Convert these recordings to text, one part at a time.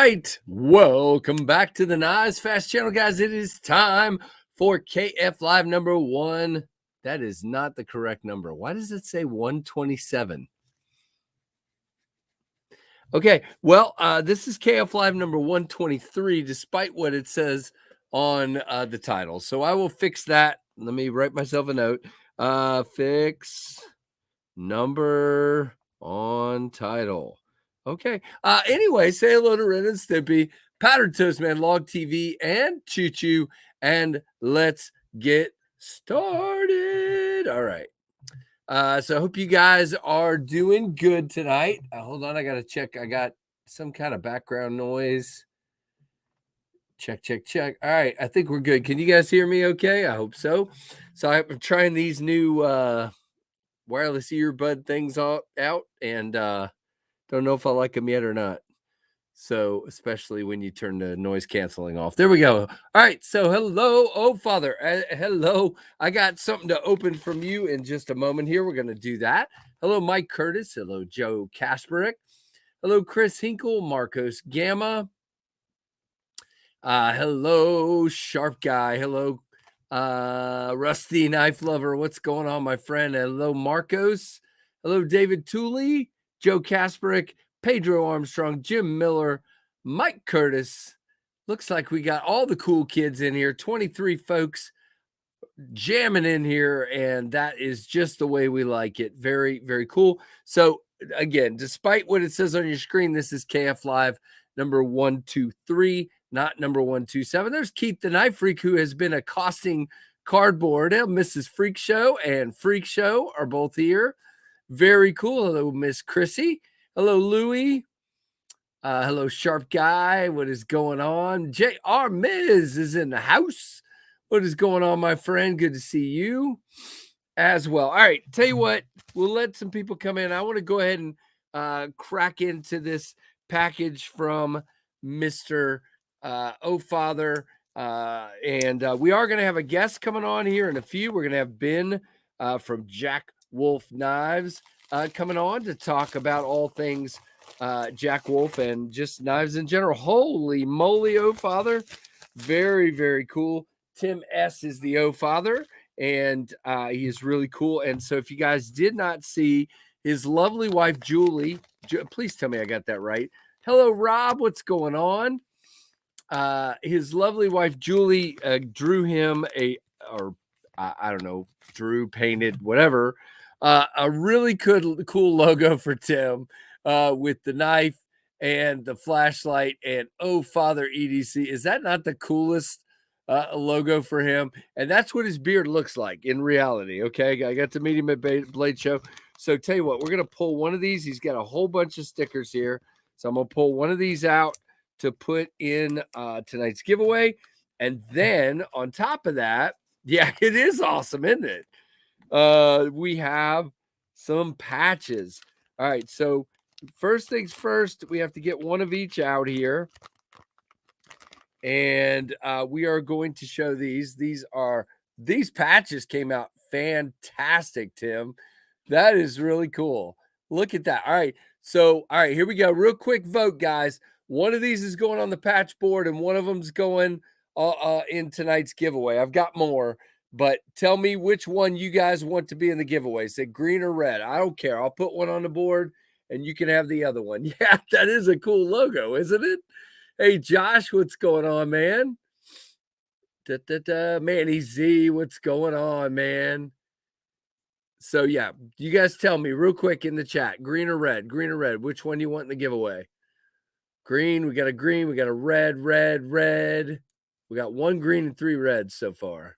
right. Welcome back to the Nice Fast channel, guys. It is time for KFLive number 1. That is not the correct number. Why does it say 127? Okay, well, this is KFLive number 123, despite what it says on the title. So I will fix that. Let me write myself a note. Fix number on title. Okay. Anyway, say hello to Ren and Stimpy, Powdered Toast Man, Log TV, and Choo Choo, and let's get started. All right. So I hope you guys are doing good tonight. Hold on, I gotta check. I got some kind of background noise. Check. All right, I think we're good. Can you guys hear me okay? I hope so. So I'm trying these new wireless earbud things out, and don't know if I like them yet or not. So especially when you turn the noise canceling off. There we go. All right. So hello, oh Father. Hello. I got something to open from you in just a moment here. We're going to do that. Hello, Mike Curtis. Hello, Joe Kasperick. Hello, Chris Hinkle, Marcos Gamma. Hello, Sharp Guy. Hello, Rusty Knife Lover. What's going on, my friend? Hello, Marcos. Hello, David Tooley, Joe Kasperick, Pedro Armstrong, Jim Miller, Mike Curtis. Looks like we got all the cool kids in here, 23 folks jamming in here, and that is just the way we like it. Very, very cool. So again, despite what it says on your screen, this is KFLive number 123, not number 127. There's Keith the Knife Freak, who has been accosting cardboard. Mrs. Freak Show and Freak Show are both here. Very cool. Hello, Miss Chrissy. Hello, Louie. Hello, Sharp Guy. What is going on? J.R. Miz is in the house. What is going on, my friend? Good to see you as well. All right, tell you what, we'll let some people come in. I want to go ahead and crack into this package from Mr. Oh Father. And we are going to have a guest coming on here in a few. We're going to have Ben from Jack Wolf Knives coming on to talk about all things Jack Wolf and just knives in general. Holy moly, oh Father. Very, very cool. Tim S. is the oh Father, and he is really cool. And so if you guys did not see his lovely wife, Julie, please tell me I got that right. Hello, Rob. What's going on? His lovely wife, Julie, drew him I don't know, painted, whatever, a really cool logo for Tim with the knife and the flashlight and oh Father EDC. Is that not the coolest logo for him? And that's what his beard looks like in reality. Okay, I got to meet him at Blade Show. So tell you what, we're going to pull one of these. He's got a whole bunch of stickers here. So I'm going to pull one of these out to put in tonight's giveaway. And then on top of that, yeah, it is awesome, isn't it? We have some patches. All right, so first things first, we have to get one of each out here. And we are going to show these. These patches came out fantastic, Tim. That is really cool. Look at that. All right. So, all right, here we go. Real quick vote, guys. One of these is going on the patch board, and one of them's going in tonight's giveaway. I've got more, but tell me which one you guys want to be in the giveaway. Say green or red. I don't care. I'll put one on the board, and you can have the other one. Yeah, that is a cool logo, isn't it? Hey, Josh, what's going on, man? Manny Z, what's going on, man? So, yeah, you guys tell me real quick in the chat, green or red, which one do you want in the giveaway? Green, we got a red. We got 1 green and 3 reds so far.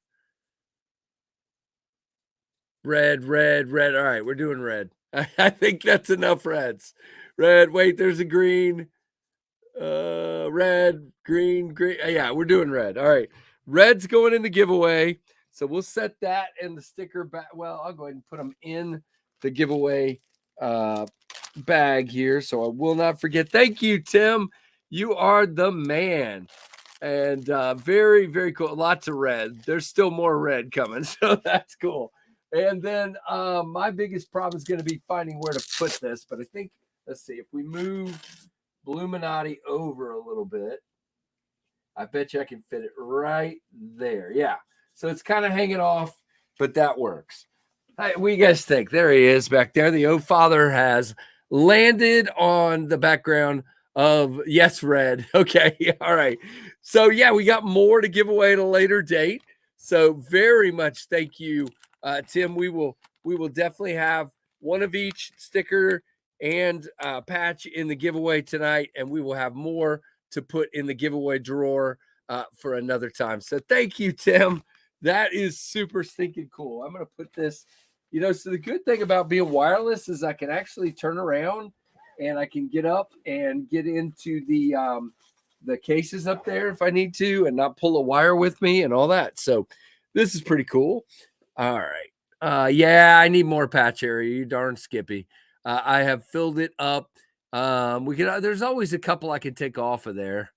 Red. All right, we're doing red. I think that's enough reds. Red, wait, there's a green. Red, green. Yeah, we're doing red. All right, red's going in the giveaway. So we'll set that and the sticker back. Well, I'll go ahead and put them in the giveaway bag here, so I will not forget. Thank you, Tim. You are the man. And very, very cool. Lots of red. There's still more red coming, so that's cool. And then my biggest problem is going to be finding where to put this. But I think, let's see, if we move Illuminati over a little bit. I bet you I can fit it right there. Yeah. So it's kind of hanging off, but that works. Hey, what do you guys think? There he is back there. The O Father has landed on the background of Yes Red. Okay. All right. So yeah, we got more to give away at a later date. So very much thank you, Tim. We will definitely have one of each sticker and patch in the giveaway tonight, and we will have more to put in the giveaway drawer for another time. So thank you, Tim. That is super stinking cool. I'm going to put this, so the good thing about being wireless is I can actually turn around and I can get up and get into the cases up there if I need to and not pull a wire with me and all that. So this is pretty cool. All right. Yeah, I need more patch area. You darn Skippy. I have filled it up. There's always a couple I can take off of there.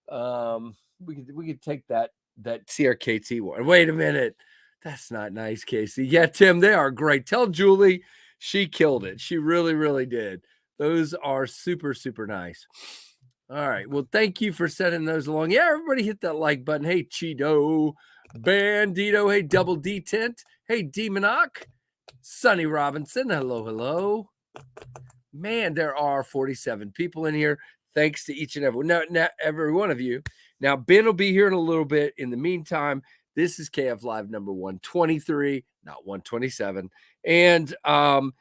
We could take that CRKT one. Wait a minute. That's not nice, Casey. Yeah, Tim, they are great. Tell Julie she killed it. She really, really did. Those are super, super nice. All right. Well, thank you for sending those along. Yeah, everybody hit that like button. Hey, Cheeto, Bandito. Hey, Double D Tent. Hey, Demonoc. Sonny Robinson. Hello, hello. Man, there are 47 people in here. Thanks to each and every one of you. Now, Ben will be here in a little bit. In the meantime, this is KFLive number 123, not 127. And real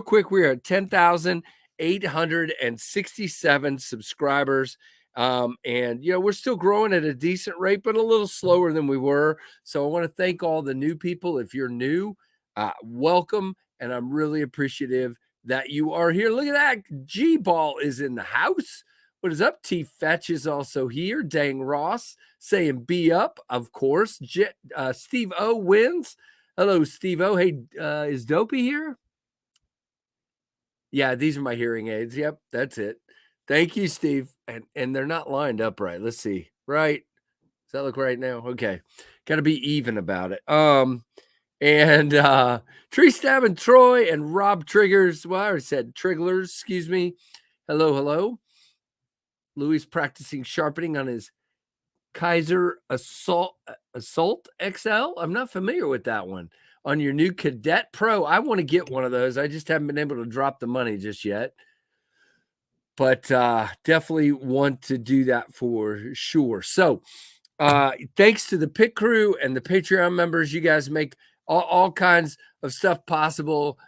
quick, we are at 10,867 subscribers. And we're still growing at a decent rate, but a little slower than we were. So I want to thank all the new people. If you're new, welcome. And I'm really appreciative that you are here. Look at that. G-Ball is in the house. What is up? T Fetch is also here. Dang Ross saying be up, of course. Steve O wins. Hello, Steve O. Hey, is Dopey here? Yeah, these are my hearing aids. Yep, that's it. Thank you, Steve. And they're not lined up right. Let's see. Right. Does that look right now? Okay. Got to be even about it. And Tree Stab and Troy and Rob Triggers. Well, I already said Trigglers, excuse me. Hello, hello. Louis practicing sharpening on his Kaiser Assault XL. I'm not familiar with that one. On your new Cadet Pro. I want to get one of those. I just haven't been able to drop the money just yet. But definitely want to do that for sure. So thanks to the pit crew and the Patreon members. You guys make all kinds of stuff possible.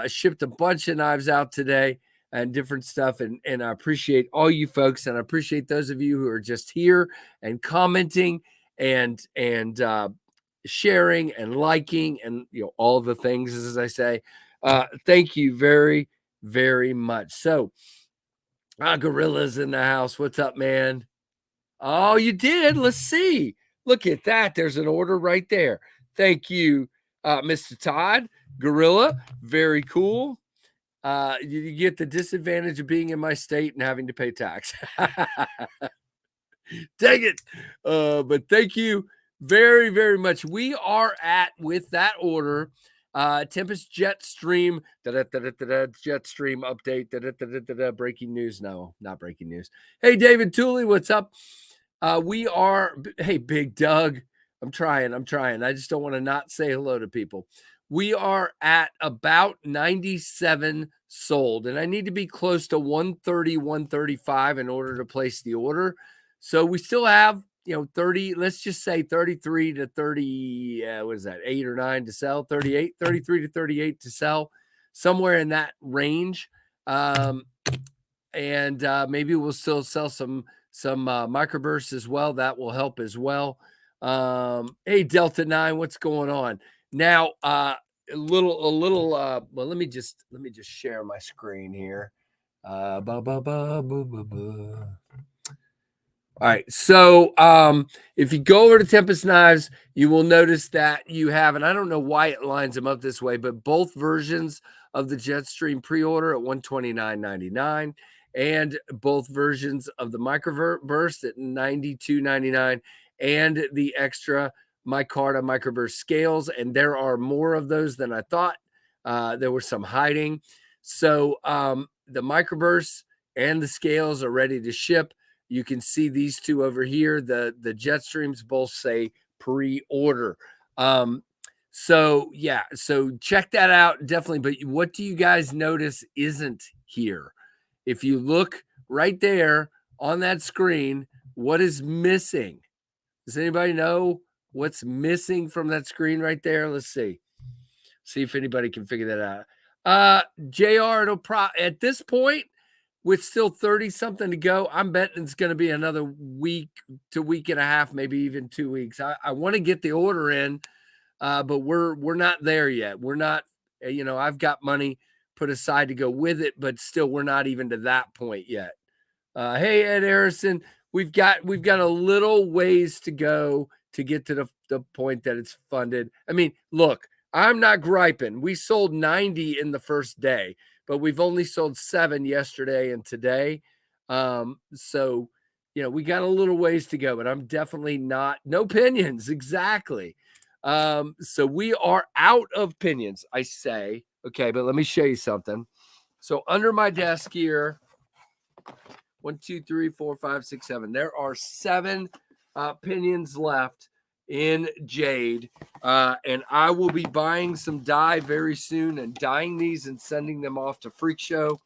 Shipped a bunch of knives out today and different stuff. And I appreciate all you folks. And I appreciate those of you who are just here and commenting and sharing and liking and all the things, as I say. Thank you very, very much. So Gorilla's in the house. What's up, man? Oh, you did? Let's see. Look at that. There's an order right there. Thank you, Mr. Todd. Gorilla, very cool. You get the disadvantage of being in my state and having to pay tax. Dang it. But thank you very, very much. We are with that order, Tempest Jetstream, Jetstream update, breaking news. No, not breaking news. Hey, David Tooley, what's up? Hey, Big Doug. I'm trying. I just don't want to not say hello to people. We are at about 97 sold, and I need to be close to 130, 135 in order to place the order. So we still have, 30, let's just say 33 to 30, what is that, 8 or 9 to sell, 33 to 38 to sell, somewhere in that range. And maybe we'll still sell some microbursts as well. That will help as well. Hey, Delta 9, what's going on? Now, well, let me just share my screen here. All right. So if you go over to Tempest Knives, you will notice that you have, and I don't know why it lines them up this way, but both versions of the Jetstream pre-order at $129.99 and both versions of the microburst at $92.99 and the extra micarta microburst scales. And there are more of those than I thought. There were some hiding. So the microbursts and the scales are ready to ship. You can see these two over here. The Jetstreams both say pre-order. So yeah, so check that out definitely. But what do you guys notice isn't here? If you look right there on that screen, what is missing? Does anybody know what's missing from that screen right there? Let's see. See if anybody can figure that out. JR, at this point, with still 30 something to go, I'm betting it's going to be another week to week and a half, maybe even 2 weeks. I want to get the order in, but we're not there yet. We're not, I've got money put aside to go with it, but still we're not even to that point yet. Hey, Ed Harrison, we've got a little ways to go to get to the point that it's funded. I mean, look, I'm not griping. We sold 90 in the first day, but we've only sold 7 yesterday and today. So, we got a little ways to go, but I'm definitely no pinions. Exactly. So we are out of pinions, I say. Okay, but let me show you something. So under my desk here, 1, 2, 3, 4, 5, 6, 7. There are 7 pinions left in jade, and I will be buying some dye very soon and dyeing these and sending them off to Freak Show,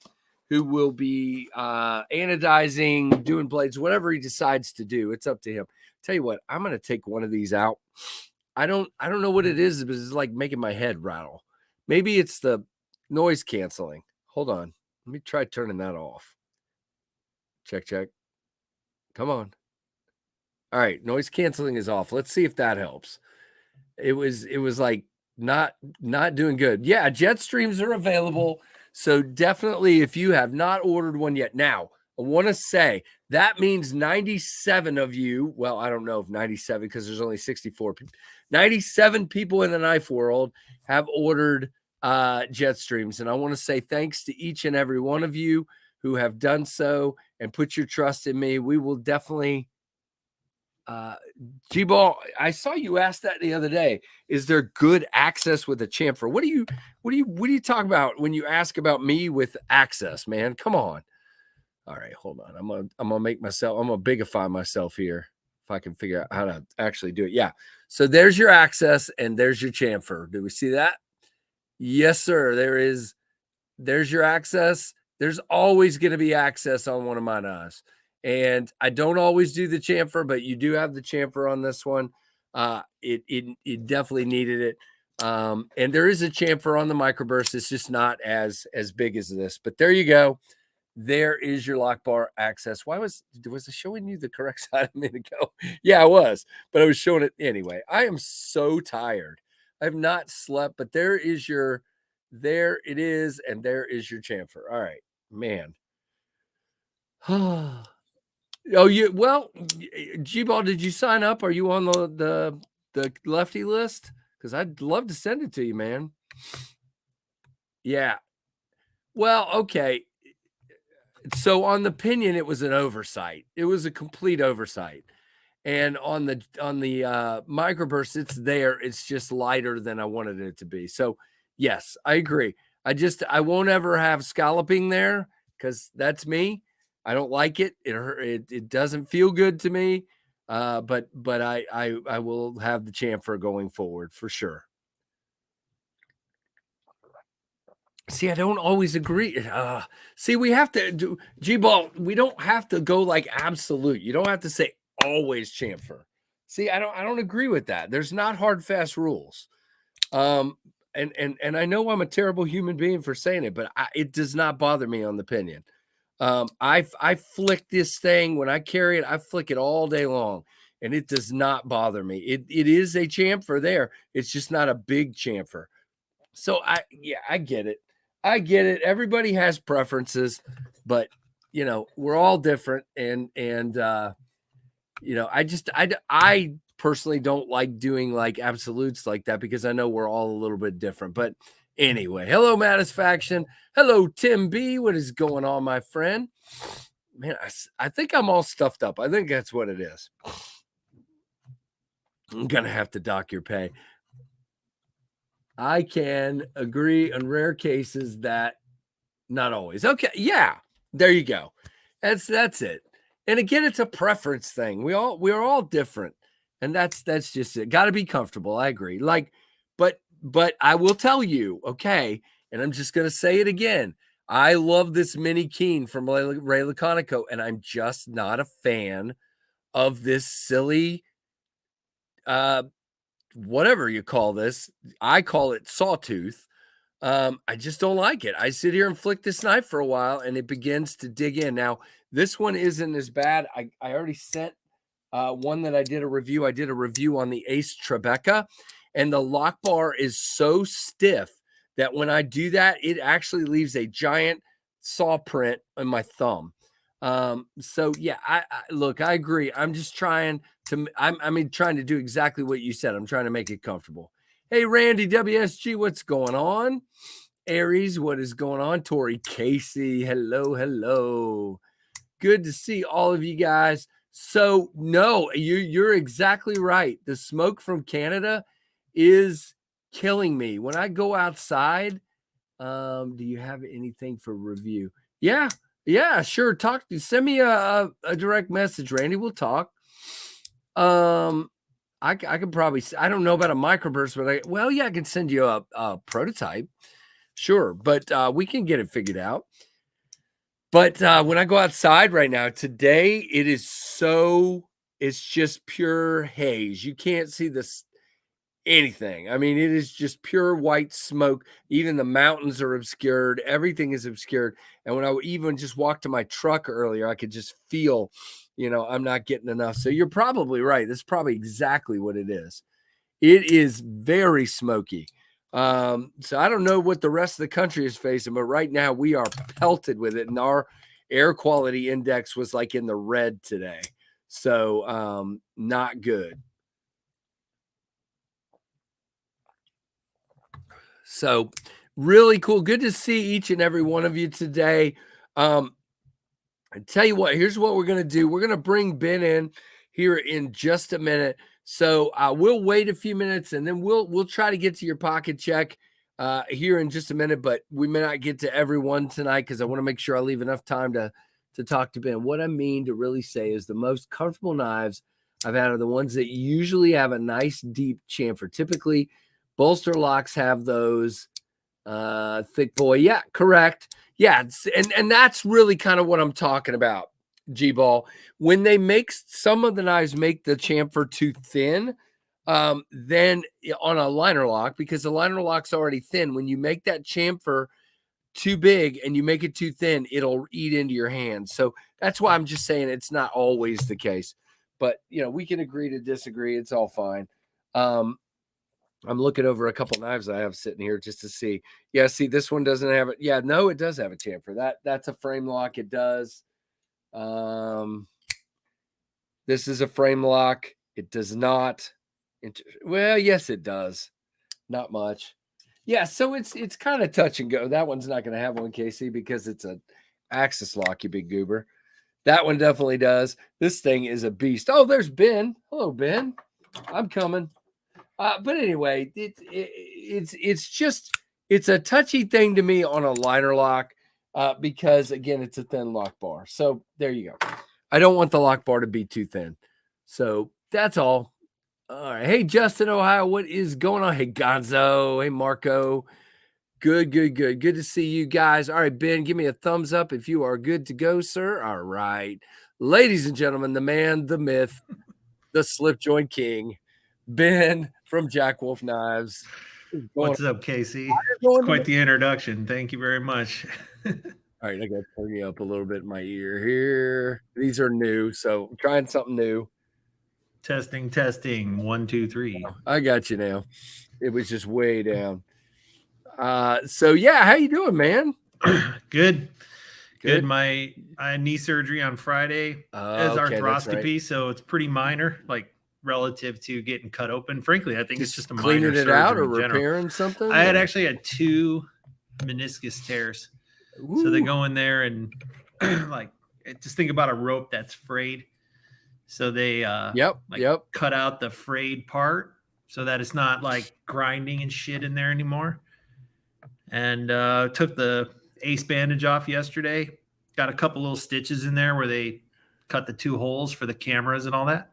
who will be anodizing, doing blades, whatever he decides to do. It's up to him. Tell you what, I'm going to take one of these out. I don't know what it is, but it's like making my head rattle. Maybe it's the noise canceling. Hold on. Let me try turning that off. Check. Come on. All right, noise canceling is off. Let's see if that helps. It was like not doing good. Yeah, Jetstreams are available. So definitely, if you have not ordered one yet, now I want to say that means 97 of you. Well, I don't know if 97 because there's only 64 people. 97 people in the knife world have ordered Jetstreams, and I want to say thanks to each and every one of you who have done so and put your trust in me. We will definitely. G-Ball, I saw you ask that the other day. Is there good access with a chamfer? What do you talk about when you ask about me with access, man? Come on. All right, hold on. I'm gonna bigify myself here if I can figure out how to actually do it. Yeah. So there's your access and there's your chamfer. Do we see that? Yes, sir. There's your access. There's always going to be access on one of my knives. And I don't always do the chamfer, but you do have the chamfer on this one. It definitely needed it. And there is a chamfer on the microburst. It's just not as big as this. But there you go. There is your lock bar access. Was it showing you the correct side a minute ago? Yeah, it was. But I was showing it anyway. I am so tired. I have not slept, but there it is, and there is your chamfer. All right, man. G-Ball, did you sign up? Are you on the lefty list? Because I'd love to send it to you, man. Yeah. Well, okay. So on the pinion, it was an oversight. It was a complete oversight. And on the microburst, it's there. It's just lighter than I wanted it to be. So yes, I agree. I won't ever have scalloping there because that's me. I don't like it. It doesn't feel good to me. But I will have the chamfer going forward for sure. See, I don't always agree. See, we have to do G-Ball. We don't have to go like absolute. You don't have to say always chamfer. See, I don't agree with that. There's not hard, fast rules. And I know I'm a terrible human being for saying it, but it does not bother me on the pinion. I flick this thing when I carry it. I flick it all day long, and it does not bother me. It is a chamfer there. It's just not a big chamfer. So I get it. I get it. Everybody has preferences, but we're all different. And I personally don't like doing like absolutes like that because I know we're all a little bit different. But anyway, hello, Mattisfaction. Hello, Tim B. What is going on, my friend? Man, I think I'm all stuffed up. I think that's what it is. I'm going to have to dock your pay. I can agree on rare cases that not always. Okay. Yeah. There you go. That's it. And again, it's a preference thing. We're all different. And that's just it. Got to be comfortable. I agree. Like, but I will tell you, okay, and I'm just gonna say it again. I love this mini Keen from Ray Laconico, and I'm just not a fan of this silly whatever you call this. I call it sawtooth. I just don't like it. I sit here and flick this knife for a while and it begins to dig in. Now, this one isn't as bad. I already sent one that I did a review. I did a review on the Ace Tribeca, and the lock bar is so stiff that when I do that, it actually leaves a giant saw print on my thumb. So yeah, I look, I agree. I'm just trying to, trying to do exactly what you said. I'm trying to make it comfortable. Hey, Randy WSG, what's going on? Aries, what is going on? Tori Casey, hello, hello. Good to see all of you guys. So no, you're exactly right. The smoke from Canada is killing me. When I go outside, do you have anything for review? Yeah, sure. Send me a direct message, Randy. We'll talk. I could probably, I don't know about a microburst, but I can send you a prototype. Sure. But we can get it figured out. But when I go outside right now, today, it's just pure haze. You can't see this anything. I mean, it is just pure white smoke. Even the mountains are obscured. Everything is obscured. And when I even just walked to my truck earlier, I could just feel, I'm not getting enough. So you're probably right. That's probably exactly what it is. It is very smoky. So I don't know what the rest of the country is facing, but right now we are pelted with it. And our air quality index was like in the red today. So not good. So really cool. Good to see each and every one of you today. I tell you what, here's what we're going to do. We're going to bring Ben in here in just a minute. So we'll wait a few minutes and then we'll try to get to your pocket check here in just a minute, but we may not get to everyone tonight because I want to make sure I leave enough time to talk to Ben. What I mean to really say is the most comfortable knives I've had are the ones that usually have a nice deep chamfer. Typically, bolster locks have those. Thick boy. Yeah, correct. Yeah, and that's really kind of what I'm talking about, G-Ball. When they make some of the knives make the chamfer too thin, then on a liner lock, because the liner lock's already thin, when you make that chamfer too big and you make it too thin, it'll eat into your hand. So that's why I'm just saying it's not always the case. But we can agree to disagree. It's all fine. I'm looking over a couple knives I have sitting here just to see. Yeah, see, this one doesn't have it. Yeah, no, it does have a chamfer. That's a frame lock. It does. This is a frame lock. It does not. Well, yes, it does. Not much. Yeah, so it's kind of touch and go. That one's not going to have one, Casey, because it's an axis lock, you big goober. That one definitely does. This thing is a beast. Oh, there's Ben. Hello, Ben. I'm coming. But anyway, it's a touchy thing to me on a liner lock because again, it's a thin lock bar. So there you go. I don't want the lock bar to be too thin. So that's all. All right. Hey, Justin, Ohio, what is going on? Hey, Gonzo. Hey, Marco. Good to see you guys. All right, Ben, give me a thumbs up if you are good to go, sir. All right. Ladies and gentlemen, the man, the myth, the slip joint king, Ben from Jack Wolf Knives. What's up, Casey? It's quite the introduction. Thank you very much. All right, I got to turn you up a little bit in my ear here. These are new, so I'm trying something new. Testing. 1, 2, 3. I got you now. It was just way down. So yeah, how you doing, man? Good. I had knee surgery on Friday as arthroscopy, right. So it's pretty minor, like relative to getting cut open. Frankly, I think it's just a minor surgery out or repairing something. I had actually had 2 meniscus tears. Ooh. So they go in there and like just think about a rope that's frayed. So they cut out the frayed part so that it's not like grinding and shit in there anymore. And took the ace bandage off yesterday. got a couple little stitches in there where they cut the 2 holes for the cameras and all that.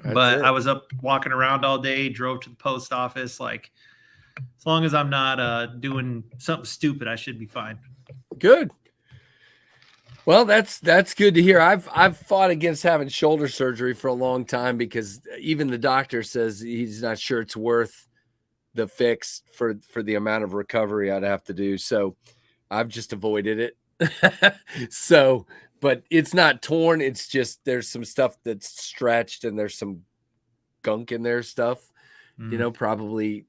But I was up walking around all day, drove to the post office. Like, as long as I'm not doing something stupid, I should be fine. Good. Well, that's good to hear. I've fought against having shoulder surgery for a long time because even the doctor says he's not sure it's worth the fix for the amount of recovery I'd have to do. So I've just avoided it. So, but it's not torn. It's just there's some stuff that's stretched and there's some gunk in there stuff, you know, probably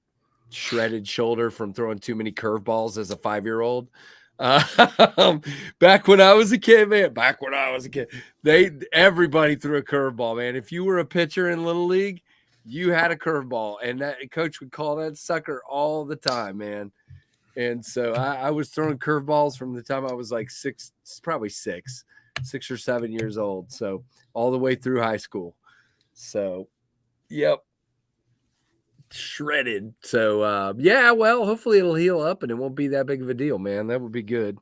shredded shoulder from throwing too many curveballs as a 5-year-old. Back when I was a kid, man, everybody threw a curveball, man. If you were a pitcher in Little League, you had a curveball, and that coach would call that sucker all the time, man. And so I was throwing curveballs from the time I was like 6 or 7 years old. So all the way through high school. So, yep. Shredded. So yeah, well, hopefully it'll heal up and it won't be that big of a deal, man. That would be good.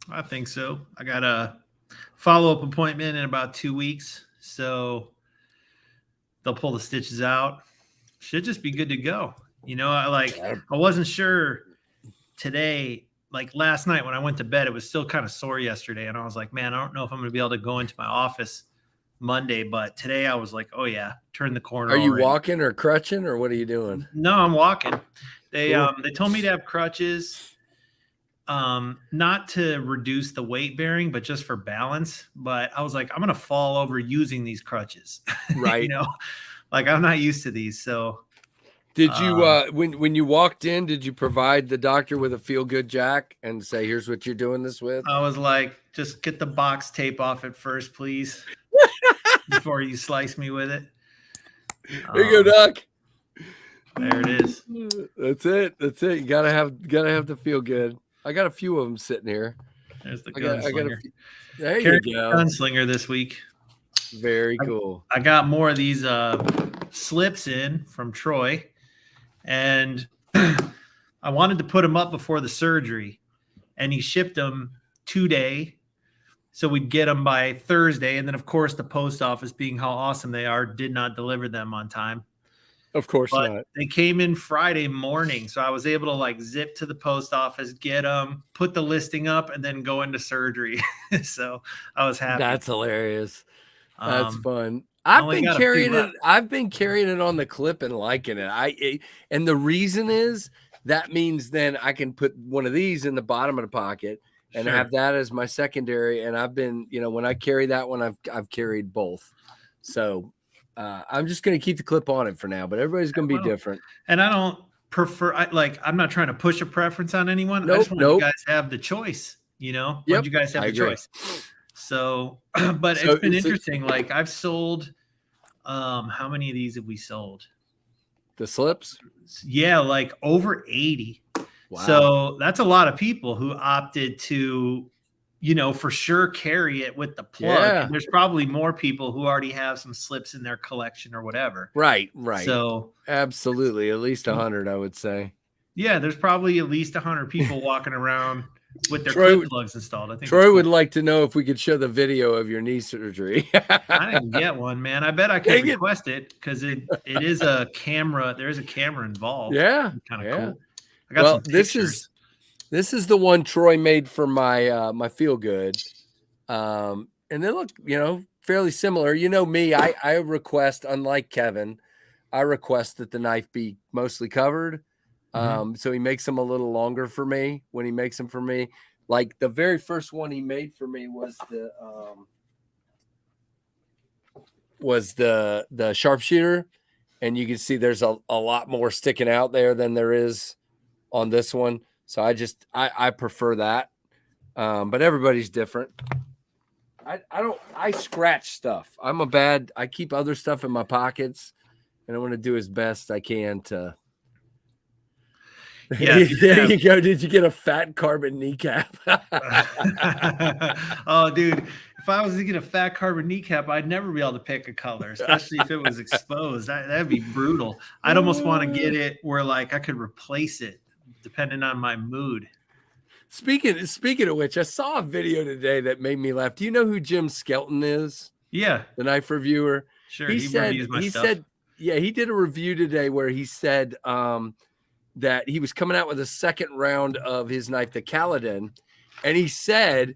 I think so. I got a follow-up appointment in about 2 weeks, so they'll pull the stitches out. Should just be good to go. You know, I wasn't sure today, like last night when I went to bed, it was still kind of sore yesterday, and I was like, man, I don't know if I'm going to be able to go into my office Monday, but today I was like, oh yeah, turn the corner. Are you walking or crutching or what are you doing? No, I'm walking. They told me to have crutches, not to reduce the weight bearing, but just for balance. But I was like, I'm gonna fall over using these crutches. Right. You know, like I'm not used to these. So did you when you walked in, did you provide the doctor with a feel good jack and say, here's what you're doing this with? I was like, just get the box tape off it first, please. Before you slice me with it. There you go, Doc. There it is. That's it. You gotta have to feel good. I got a few of them sitting here. There's the gunslinger. There you go. Gunslinger this week. Very cool. I got more of these slips in from Troy, and I wanted to put them up before the surgery, and he shipped them today. So we'd get them by Thursday. And then, of course, the post office, being how awesome they are, did not deliver them on time. Of course not. They came in Friday morning. So I was able to like zip to the post office, get them, put the listing up, and then go into surgery. So I was happy. That's hilarious. That's fun. I've been carrying it on the clip and liking it. And the reason is that means then I can put one of these in the bottom of the pocket and have that as my secondary. And I've been, you know, when I carry that one, I've carried both. So I'm just going to keep the clip on it for now, but everybody's going to be different. And I don't prefer, I'm not trying to push a preference on anyone. I just want you guys to have the choice, you know, you guys have the choice. So, but it's been interesting. Like I've sold, how many of these have we sold? The slips? Yeah, like over 80. Wow. So that's a lot of people who opted to, you know, for sure carry it with the plug. Yeah. There's probably more people who already have some slips in their collection or whatever. Right. So absolutely. At least 100, I would say. Yeah, there's probably at least 100 people walking around with their clip plugs installed. I think Troy would like to know if we could show the video of your knee surgery. I didn't get one, man. I bet I could request it because it is a camera. There is a camera involved. Yeah. Kind of cool. I got some pictures. This is the one Troy made for my my Feel Good. And they look, you know, fairly similar. You know me, I request, unlike Kevin, I request that the knife be mostly covered. So he makes them a little longer for me when he makes them for me. Like the very first one he made for me was the sharpshooter, and you can see there's a lot more sticking out there than there is on this one. So I prefer that. But everybody's different. I scratch stuff. I keep other stuff in my pockets, and I want to do as best I can to. Yeah, there you go. Did you get a fat carbon kneecap? Oh, dude, if I was to get a fat carbon kneecap, I'd never be able to pick a color, especially if it was exposed. That'd be brutal. I'd almost want to get it where like I could replace it depending on my mood. Speaking of which, I saw a video today that made me laugh. Do you know who Jim Skelton is? Yeah, the knife reviewer. Sure, he reviews my stuff. Said, yeah, he did a review today where he said that he was coming out with a second round of his knife, the Kaladin, and he said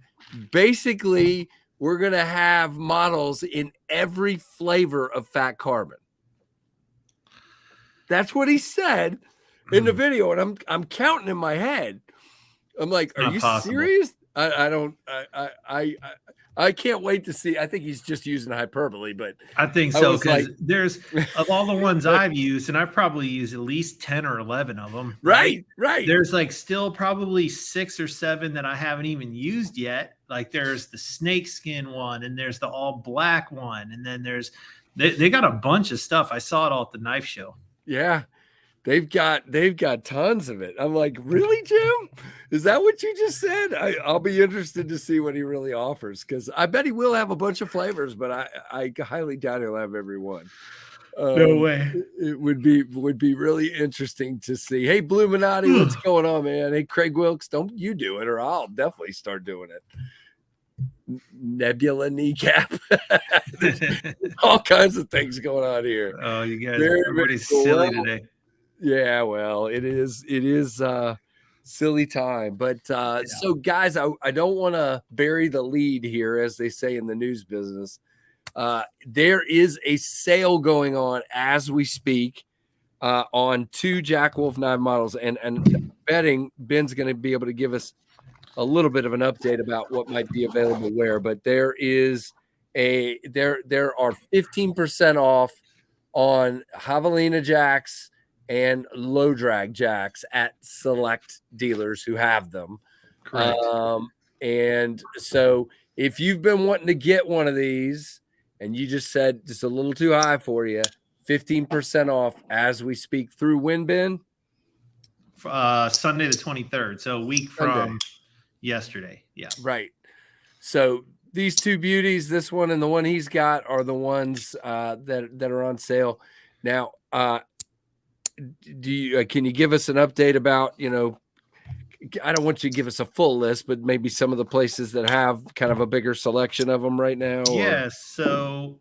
basically we're gonna have models in every flavor of fat carbon. That's what he said in the video, and I'm counting in my head. I'm like, are you serious? I can't wait to see. I think he's just using hyperbole, but I think so, because there's of all the ones I've used, and I've probably used at least 10 or 11 of them. Right. There's like still probably 6 or 7 that I haven't even used yet. Like there's the snakeskin one, and there's the all black one, and then they got a bunch of stuff. I saw it all at the knife show. Yeah. They've got tons of it. I'm like, really, Jim? Is that what you just said? I'll be interested to see what he really offers, because I bet he will have a bunch of flavors, but I highly doubt he'll have every one. No way. It would be really interesting to see. Hey, Bluminati, what's going on, man? Hey, Craig Wilkes, don't you do it, or I'll definitely start doing it. Nebula kneecap. All kinds of things going on here. Oh, you guys, everybody's silly today. Yeah, well, it is silly time. But so guys, I don't want to bury the lead here, as they say in the news business. There is a sale going on as we speak on 2 Jack Wolf knife models, and betting Ben's going to be able to give us a little bit of an update about what might be available where. But there are 15% off on javelina jacks and low drag jacks at select dealers who have them. Correct. And so if you've been wanting to get one of these and you just said just a little too high for you, 15% off as we speak through when, Ben? Sunday the 23rd. So a week from yesterday. Yeah. Right. So these 2 beauties, this one and the one he's got, are the ones that are on sale. Now, can you give us an update about, I don't want you to give us a full list, but maybe some of the places that have kind of a bigger selection of them right now? Yeah, so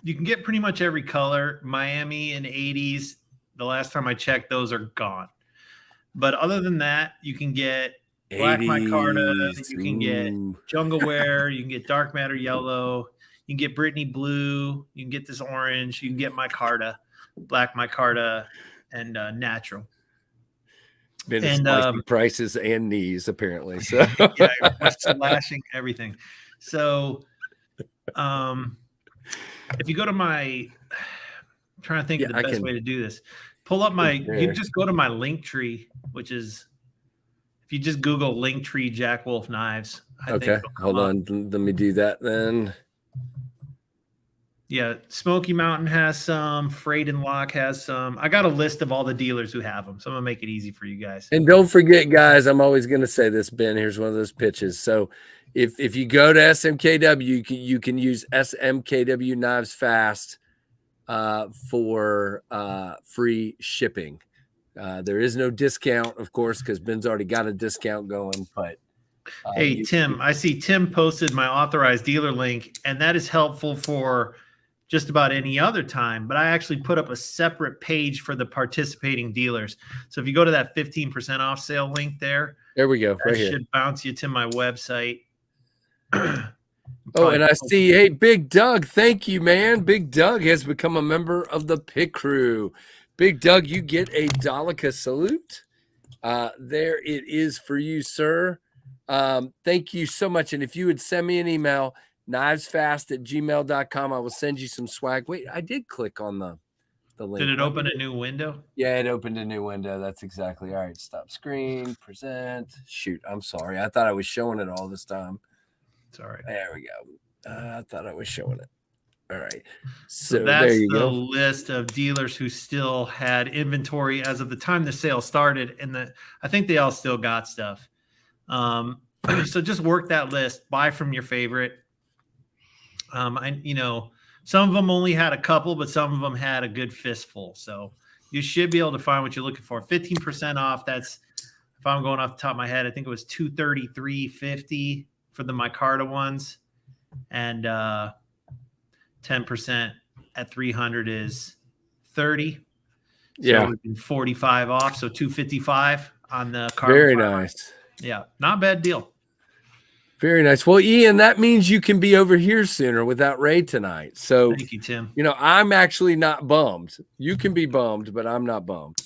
you can get pretty much every color. Miami and 80s, the last time I checked, those are gone. But other than that, you can get black micarta, you can get jungle wear, you can get dark matter yellow, you can get Brittany blue, you can get this orange, you can get micarta, black micarta, and natural. And prices and knees, apparently. So yeah, we're slashing everything. So if you go to I'm trying to think of the best way to do this. Pull up you can just go to my link tree, which is, if you just Google Linktree Jack Wolf knives. Okay, hold on. Let me do that then. Yeah, Smoky Mountain has some. Freight and Lock has some. I got a list of all the dealers who have them, so I'm going to make it easy for you guys. And don't forget, guys, I'm always going to say this, Ben. Here's one of those pitches. So if you go to SMKW, you can use SMKW Knives Fast for free shipping. There is no discount, of course, because Ben's already got a discount going. But hey, Tim, I see Tim posted my authorized dealer link, and that is helpful for just about any other time. But I actually put up a separate page for the participating dealers. So if you go to that 15% off sale link there we go. Right here. Should bounce you to my website. Oh, and I see, hey, Big Doug, thank you, man. Big Doug has become a member of the pit crew. Big Doug, you get a Dolica salute. There it is for you, sir. Thank you so much. And if you would send me an email, knivesfast@gmail.com, I will send you some swag. Wait, I did click on the link. Did it open a new window? Yeah, it opened a new window. That's exactly. All right, stop screen, present. Shoot, I'm sorry. I thought I was showing it all this time. It's all right. There we go. I thought I was showing it. All right. So that's there you the go. list of dealers who still had inventory as of the time the sale started. And I think they all still got stuff. So just work that list, buy from your favorite. Some of them only had a couple, but some of them had a good fistful. So you should be able to find what you're looking for. 15% off. That's if I'm going off the top of my head, I think it was 233.50 for the micarta ones, and 10% at 300 is 30. Yeah, so 45 off, so 255 on the carbon. Very fiber. nice. Yeah, not a bad deal. Very nice. Well, Ian, that means you can be over here sooner without Ray tonight. So Thank you, Tim. You know, I'm actually not bummed. You can be bummed, but I'm not bummed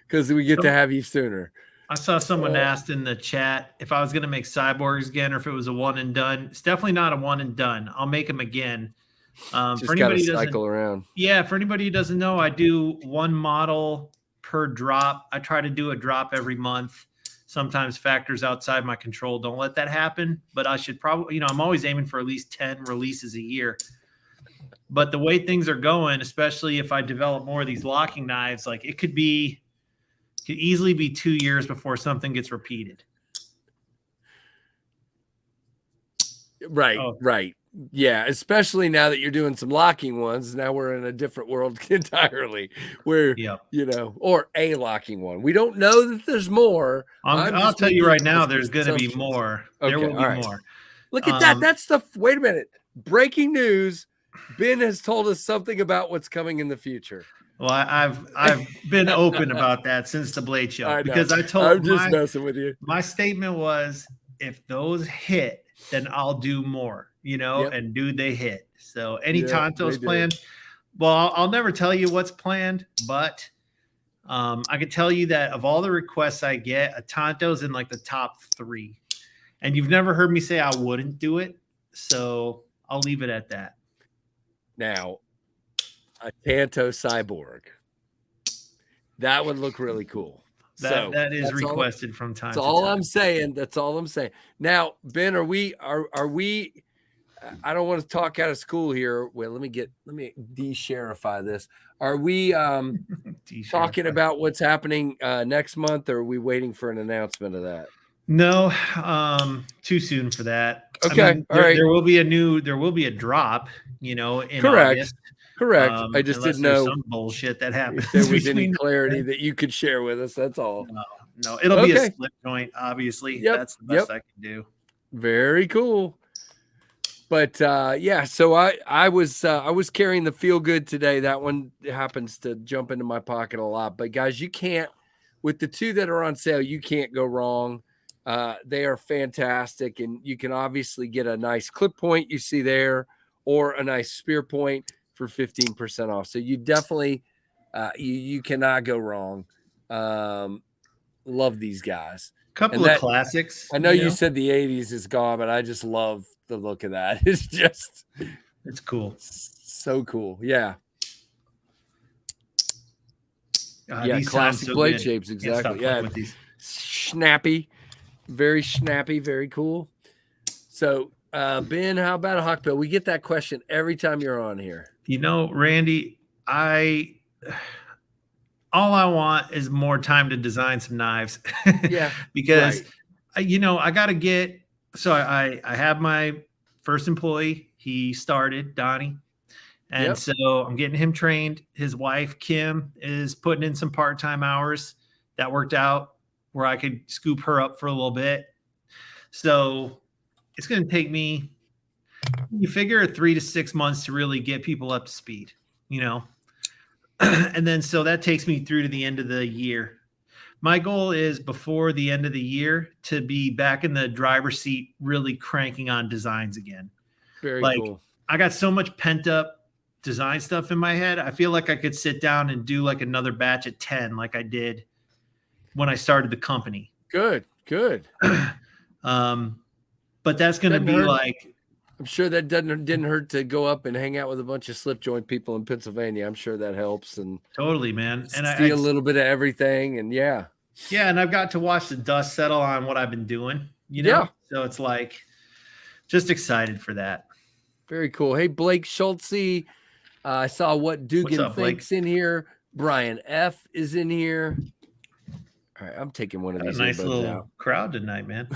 because we get to have you sooner. I saw someone asked in the chat if I was going to make cyborgs again or if it was a one and done. It's definitely not a one and done. I'll make them again. Just got to cycle around. Yeah, for anybody who doesn't know, I do one model per drop. I try to do a drop every month. Sometimes factors outside my control don't let that happen, but I should probably, I'm always aiming for at least 10 releases a year. But the way things are going, especially if I develop more of these locking knives, like it could easily be 2 years before something gets repeated. Right, right. Yeah, especially now that you're doing some locking ones. Now we're in a different world entirely where, or a locking one. We don't know that there's more. I'll tell you right now, there's going to be more. Okay, there will be more. Look at that. That's wait a minute. Breaking news. Ben has told us something about what's coming in the future. Well, I've been open about that since the Blade Show because I'm just messing with you. My statement was, if those hit, then I'll do more, and they hit. So any Tonto's planned, well, I'll never tell you what's planned, but I can tell you that of all the requests I get, a Tonto's in like the top 3. And you've never heard me say I wouldn't do it. So I'll leave it at that. Now, a Tanto cyborg. That would look really cool. That is requested from time to time. That's all I'm saying. That's all I'm saying. Now, Ben, are we I don't want to talk out of school here. Well, let me de-sharify this. Are we talking about what's happening next month, or are we waiting for an announcement of that? No, too soon for that. Okay. All right. There will be a drop, in Correct. August. Correct. I just didn't know some bullshit that happens. If there was any clarity that you could share with us. That's all. No, it'll be a slip joint, obviously. Yep. That's the best I can do. Very cool. But so I was carrying the Feel Good today. That one happens to jump into my pocket a lot. But guys, you can't, with the 2 that are on sale, you can't go wrong. They are fantastic, and you can obviously get a nice clip point you see there, or a nice spear point for 15% off. So you definitely you cannot go wrong. Love these guys. Couple of classics. I know you said the 80s is gone, but I just love the look of that. It's cool. So cool. Yeah. Classic blade shapes. Exactly. Yeah. Snappy. Very snappy. Very cool. So, Ben, how about a hawkbill? We get that question every time you're on here. Randy, all I want is more time to design some knives. Yeah. Because, I got to get, so I have my first employee. He started, Donnie. And so I'm getting him trained. His wife, Kim, is putting in some part-time hours. That worked out where I could scoop her up for a little bit. So it's going to take me, you figure, 3 to 6 months to really get people up to speed, and then so that takes me through to the end of the year. My goal is before the end of the year to be back in the driver's seat, really cranking on designs again. Very cool. I got so much pent up design stuff in my head. I feel like I could sit down and do like another batch at 10, like I did when I started the company. Good. But that's going to be like, I'm sure that didn't hurt to go up and hang out with a bunch of slip joint people in Pennsylvania. I'm sure that helps. And totally, man. And see a little bit of everything. And yeah. And I've got to watch the dust settle on what I've been doing, So it's like, just excited for that. Very cool. Hey, Blake Schultze. I saw what Dugan thinks in here. Brian F is in here. All right, I'm taking one of these. Nice little crowd tonight, man.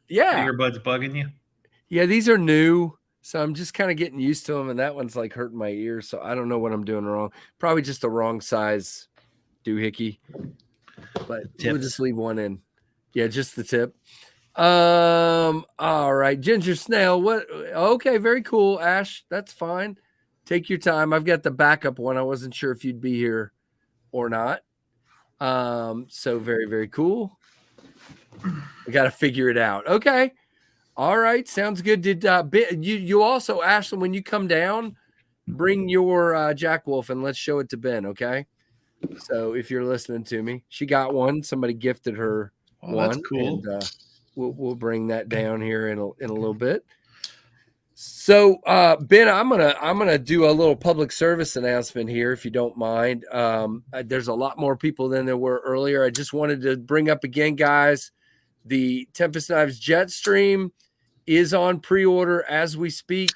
Yeah. Earbuds bugging you? Yeah, these are new, so I'm just kind of getting used to them, and that one's like hurting my ears, so I don't know what I'm doing wrong. Probably just the wrong size doohickey. but we'll just leave one in. Yeah, just the tip. All right, Ginger Snail. What? Okay, very cool, Ash. That's fine. Take your time. I've got the backup one. I wasn't sure if you'd be here or not. So very, very cool. I got to figure it out. Okay. All right. Sounds good. Did you also, Ashlyn, when you come down, bring your Jack Wolf and let's show it to Ben. Okay. So if you're listening to me, she got one. Somebody gifted her one. That's cool. And we'll bring that down here in a little bit. So Ben, I'm gonna do a little public service announcement here, if you don't mind. There's a lot more people than there were earlier. I just wanted to bring up again, guys, the Tempest Knives Jetstream is on pre-order as we speak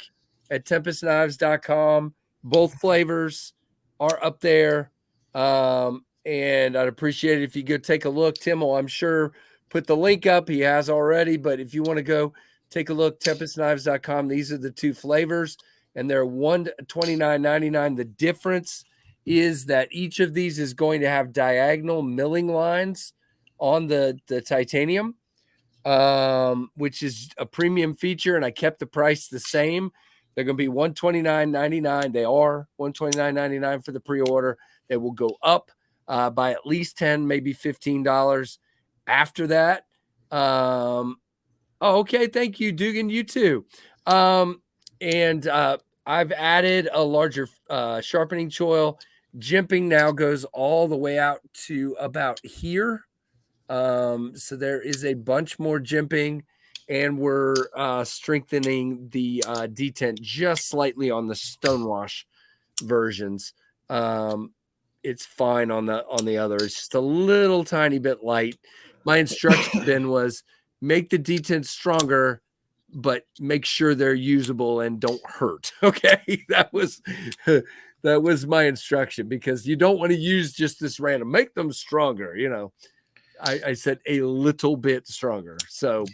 at tempestknives.com. Both flavors are up there. And I'd appreciate it if you go take a look. Tim will, I'm sure, put the link up. He has already, but if you want to go take a look, tempestknives.com. These are the two flavors, and they're $129.99. The difference is that each of these is going to have diagonal milling lines on the titanium, which is a premium feature, and I kept the price the same. They're going to be $129.99. They are $129.99 for the pre-order. They will go up by at least $10, maybe $15 after that. Okay. Thank you, Dugan. You too. And I've added a larger sharpening choil. Jimping now goes all the way out to about here. So there is a bunch more jimping, and we're strengthening the detent just slightly on the stonewash versions. It's fine on the other. It's just a little tiny bit light. My instruction then was make the detent stronger, but make sure they're usable and don't hurt. Okay. That was my instruction, because you don't want to use just this random, make them stronger. You know, I said a little bit stronger. So,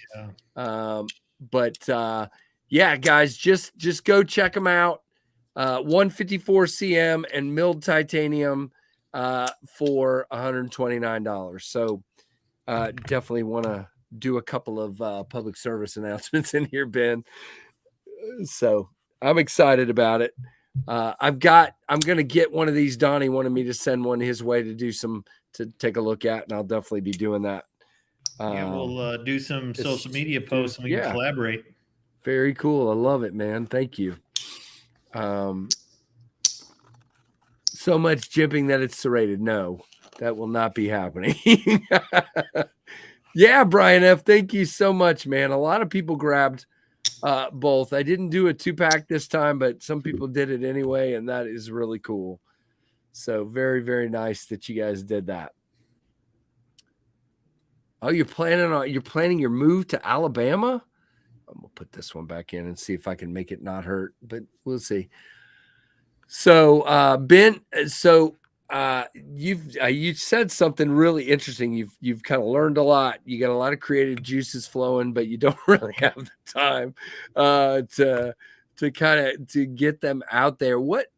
yeah, guys, just go check them out. 154 cm and milled titanium for $129. So definitely want to do a couple of public service announcements in here, Ben. So I'm excited about it. I'm going to get one of these. Donnie wanted me to send one his way to take a look at, and I'll definitely be doing that. We'll do some social media posts and we can collaborate. Very cool. I love it, man. Thank you. So much jimping that it's serrated. No, that will not be happening. Yeah, Brian F. Thank you so much, man. A lot of people grabbed both. I didn't do a 2-pack this time, but some people did it anyway, and that is really cool. So very, very nice that you guys did that. Oh, you're planning your move to Alabama? I'm gonna put this one back in and see if I can make it not hurt, but we'll see. So Ben, you said something really interesting. You've kind of learned a lot. You got a lot of creative juices flowing, but you don't really have the time to get them out there. What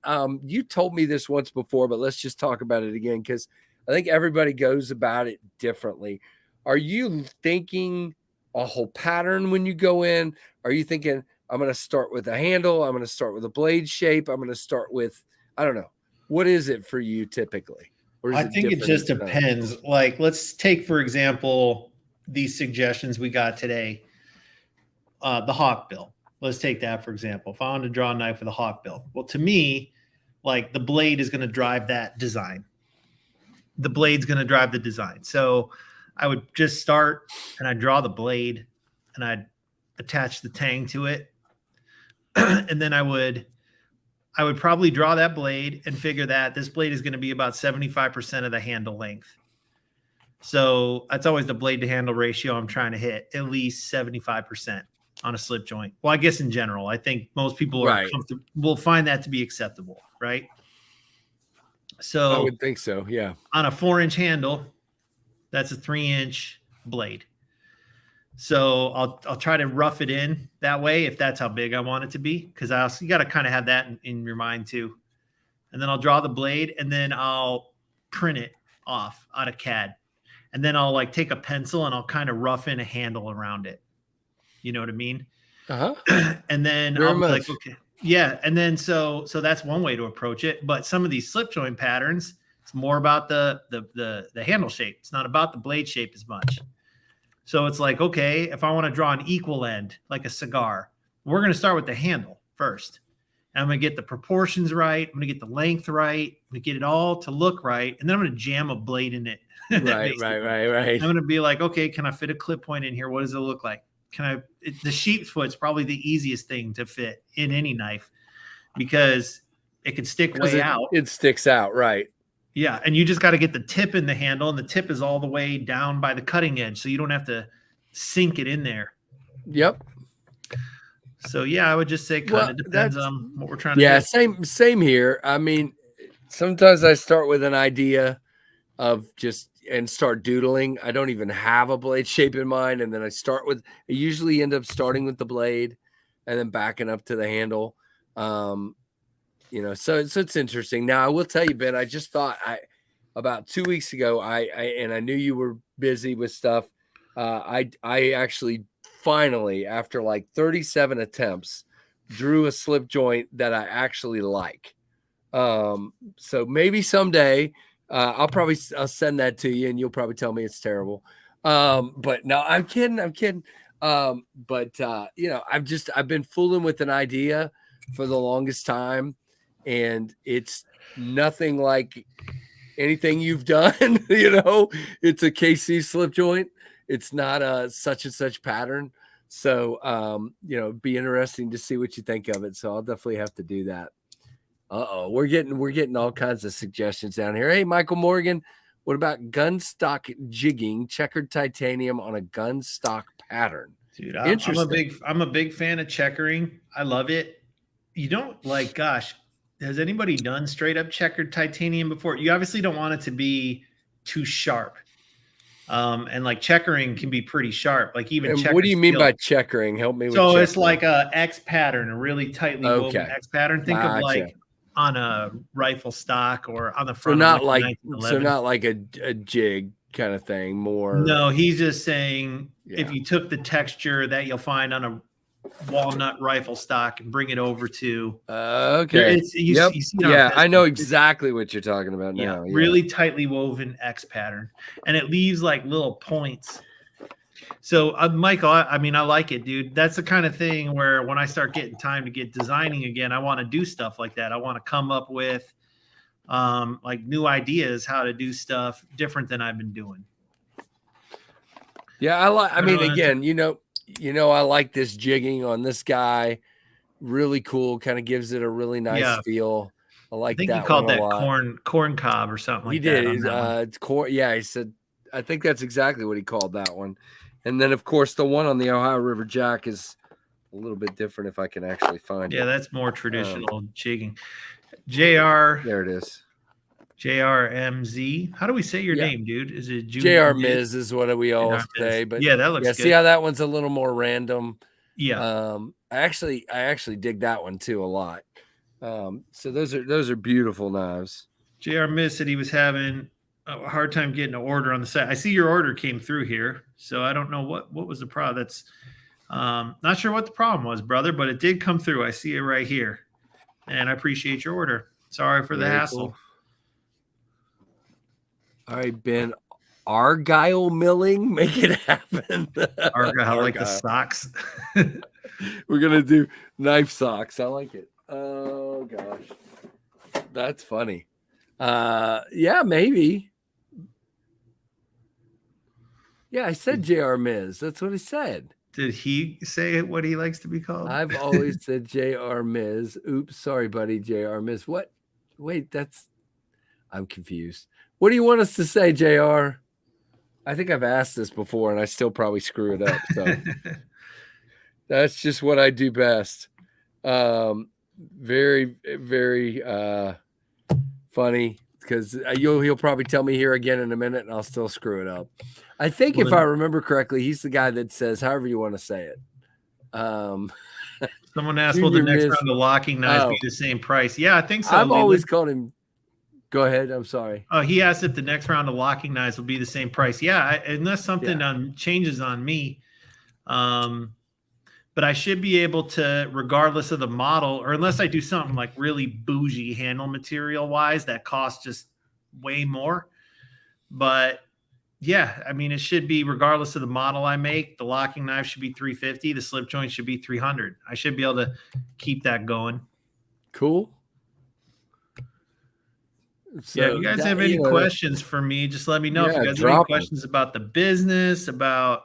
you told me this once before, but let's just talk about it again, because I think everybody goes about it differently. Are you thinking a whole pattern when you go in? Are you thinking, I'm going to start with a handle, I'm going to start with a blade shape, I'm going to start with, I don't know. What is it for you typically? Or is I think it just depends. Like, let's take, for example, these suggestions we got today. The hawk bill. Let's take that, for example. If I want to draw a knife with a hawk bill, well, to me, like, the blade is going to drive that design. The blade's going to drive the design. So I would just start and I'd draw the blade and I'd attach the tang to it. And then I would probably draw that blade and figure that this blade is going to be about 75% of the handle length. So that's always the blade to handle ratio I'm trying to hit, at least 75% on a slip joint. Well, I guess in general, I think most people will find that to be acceptable, right? So I would think so, yeah. On a 4-inch handle, that's a 3-inch blade. So I'll try to rough it in that way if that's how big I want it to be, because you got to kind of have that in your mind too. And then I'll draw the blade and then I'll print it off out of CAD. and then I'll like take a pencil and I'll kind of rough in a handle around it. You know what I mean? And then I'll be like, okay, yeah. And then so that's one way to approach it. But some of these slip joint patterns, it's more about the handle shape. It's not about the blade shape as much. So it's like, okay, if I want to draw an equal end, like a cigar, we're going to start with the handle first. And I'm going to get the proportions right. I'm going to get the length right. I'm going to get it all to look right. And then I'm going to jam a blade in it. Right. I'm going to be like, okay, can I fit a clip point in here? What does it look like? The sheep's foot's probably the easiest thing to fit in any knife because it can stick way out. It sticks out, right? Yeah, and you just got to get the tip in the handle, and the tip is all the way down by the cutting edge, so you don't have to sink it in there. Yep. So yeah, I would just say kind of depends on what we're trying to do. Yeah, same here. I mean, sometimes I start with an idea of and start doodling. I don't even have a blade shape in mind, and then I usually end up starting with the blade and then backing up to the handle. So it's interesting. Now I will tell you, Ben, I just thought about 2 weeks ago, and I knew you were busy with stuff. I actually finally, after like 37 attempts, drew a slip joint that I actually like. So maybe someday I'll send that to you and you'll probably tell me it's terrible. But no, I'm kidding. I've been fooling with an idea for the longest time, and it's nothing like anything you've done. It's a KC slip joint. It's not a such and such pattern. So, it'd be interesting to see what you think of it. So I'll definitely have to do that. We're getting all kinds of suggestions down here. Hey, Michael Morgan, what about gun stock jigging, checkered titanium on a gun stock pattern? Dude, I'm a big fan of checkering. I love it. You don't has anybody done straight up checkered titanium before? You obviously don't want it to be too sharp. And like checkering can be pretty sharp. Like even what do you mean by checkering? Help me with checkering. It's like a X pattern, a really tightly woven X pattern. Think of like on a rifle stock or on the front. So not like a jig kind of thing. More. No, he's just saying if you took the texture that you'll find on a walnut rifle stock and bring it over to okay. You see I know exactly what you're talking about now. Yeah. Really tightly woven X pattern, and it leaves like little points. So Michael, I mean, I like it, dude. That's the kind of thing where when I start getting time to get designing again, I want to do stuff like that. I want to come up with like new ideas how to do stuff different than I've been doing. Yeah, I like this jigging on this guy. Really cool. Kind of gives it a really nice feel. I think he called that corn cob or something like that. He did. It's corn. Yeah, he said. I think that's exactly what he called that one. And then, of course, the one on the Ohio River Jack is a little bit different. If I can actually find it. Yeah, that's more traditional jigging. JR. There it is. JRMZ. How do we say your name, dude? Is it JR Miz is what we all say, but that looks good. See how that one's a little more random. Yeah. I actually dig that one too a lot. So those are beautiful knives. JR Miz said he was having a hard time getting an order on the site. I see your order came through here, so I don't know what was the problem. That's not sure what the problem was, brother, but it did come through. I see it right here, and I appreciate your order. Sorry for the hassle. Cool. All right, Ben. Argyle milling, make it happen. Argyle, like the socks. We're gonna do knife socks. I like it. Oh gosh, that's funny. Yeah, maybe. Yeah, I said J.R. Miz. That's what he said. Did he say what he likes to be called? I've always said J.R. Miz. Oops, sorry, buddy. J.R. Miz. What? Wait, I'm confused. What do you want us to say, JR? I think I've asked this before and I still probably screw it up. So that's just what I do best. Very, very funny because he'll probably tell me here again in a minute and I'll still screw it up. I think if I remember correctly, he's the guy that says however you want to say it. Someone asked, will the next round of locking knives be the same price? Yeah, I think so. I've always called him Go ahead. I'm sorry. Oh, he asked if the next round of locking knives will be the same price. Yeah, unless something changes on me. But I should be able to, regardless of the model, or unless I do something like really bougie handle material wise that costs just way more. But yeah, I mean, it should be regardless of the model I make. The locking knife should be $350. The slip joint should be $300. I should be able to keep that going. Cool. So, yeah, if you guys have any questions for me, just let me know. If you guys have any questions about the business, about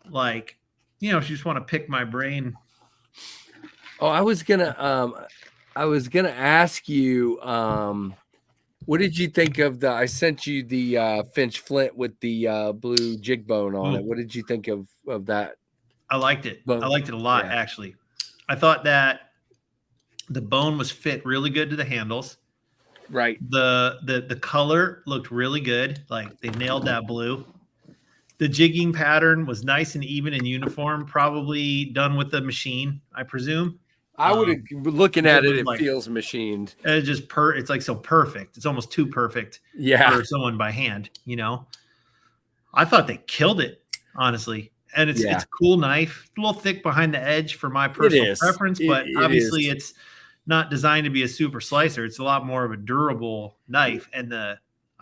like, if you just want to pick my brain. Oh, I was gonna ask you, what did you think of I sent you the Finch Flint with the blue jig bone on it. What did you think of that? I liked it. I liked it a lot, actually. I thought that the bone was fit really good to the handles. Right. The color looked really good. Like they nailed that blue. The jigging pattern was nice and even and uniform, probably done with the machine, I presume. I would have looking at it, it feels machined. It's just it's like so perfect. It's almost too perfect for someone by hand, I thought they killed it, honestly. And it's a cool knife, a little thick behind the edge for my personal preference, but obviously it's not designed to be a super slicer. It's a lot more of a durable knife. And I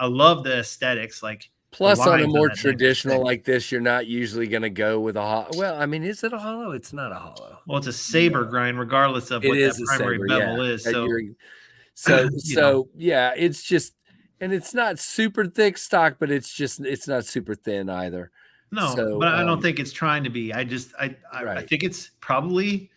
love the aesthetics, like. Plus, on a more traditional like this, you're not usually going to go with a hollow. Well, I mean, is it a hollow? It's not a hollow. Well, it's a saber grind, regardless of what that primary bevel is. So yeah, it's just, and it's not super thick stock, but it's not super thin either. No, but I don't think it's trying to be. I think it's probably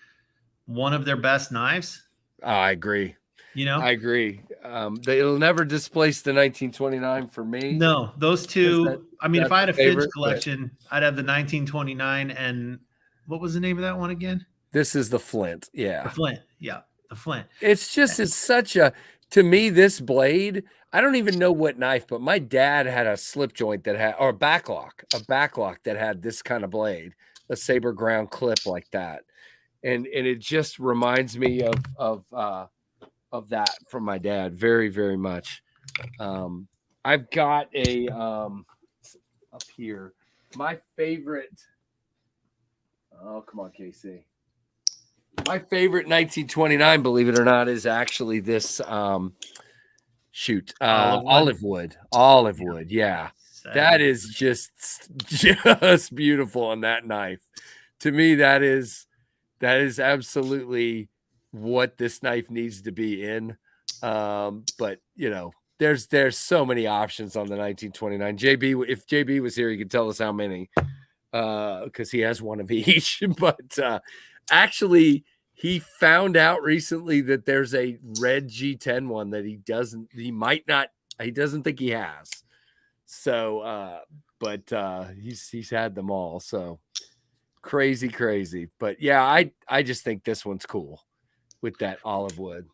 one of their best knives. Oh, I agree. I agree. It'll never displace the 1929 for me. No, those two. If I had a Finch collection, I'd have the 1929 and what was the name of that one again? This is the Flint. Yeah. The Flint. Yeah. The Flint. It's such a, to me, this blade, I don't even know what knife, but my dad had a slip joint that had, or a backlock that had this kind of blade, a saber ground clip like that. And it just reminds me of that from my dad very, very much. I've got a up here, my favorite. Oh, come on, KC. My favorite 1929, believe it or not, is actually this olive wood. Yeah. That is just beautiful on that knife. To me, that is absolutely what this knife needs to be in. But there's so many options on the 1929. If JB was here, he could tell us how many, because he has one of each. But actually, he found out recently that there's a red G10 one that he doesn't think he has. So but he's had them all. So crazy. But yeah, I just think this one's cool with that olive wood.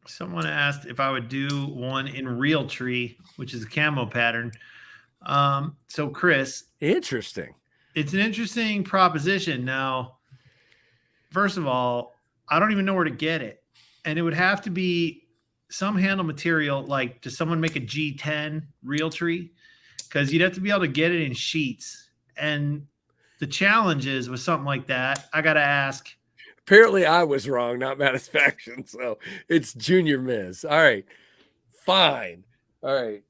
Someone asked if I would do one in Realtree, which is a camo pattern. So Chris, interesting. It's an interesting proposition. Now, first of all, I don't even know where to get it. And it would have to be some handle material, like does someone make a G10 Realtree? Because you'd have to be able to get it in sheets. And the challenge is with something like that, I got to ask. Apparently I was wrong, not Matisfaction. So it's Junior Miz. All right. Fine. All right.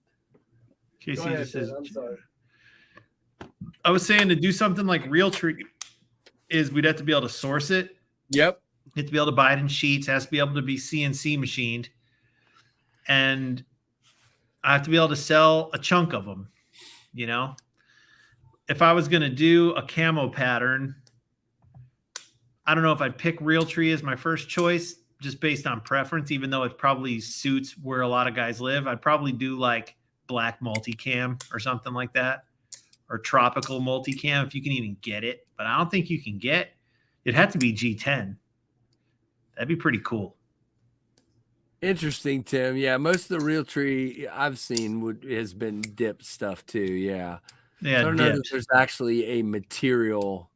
Casey just says, I'm sorry. I was saying to do something like Realtree is we'd have to be able to source it. Yep. You have to be able to buy it in sheets. It has to be able to be CNC machined. And I have to be able to sell a chunk of them, If I was going to do a camo pattern, I don't know if I'd pick Realtree as my first choice, just based on preference, even though it probably suits where a lot of guys live. I'd probably do like black multicam or something like that, or tropical multicam if you can even get it. But I don't think you can get. It'd have to be G10. That'd be pretty cool. Interesting, Tim. Yeah, most of the Realtree I've seen has been dipped stuff too. Yeah. Yeah, I don't know that there's actually a material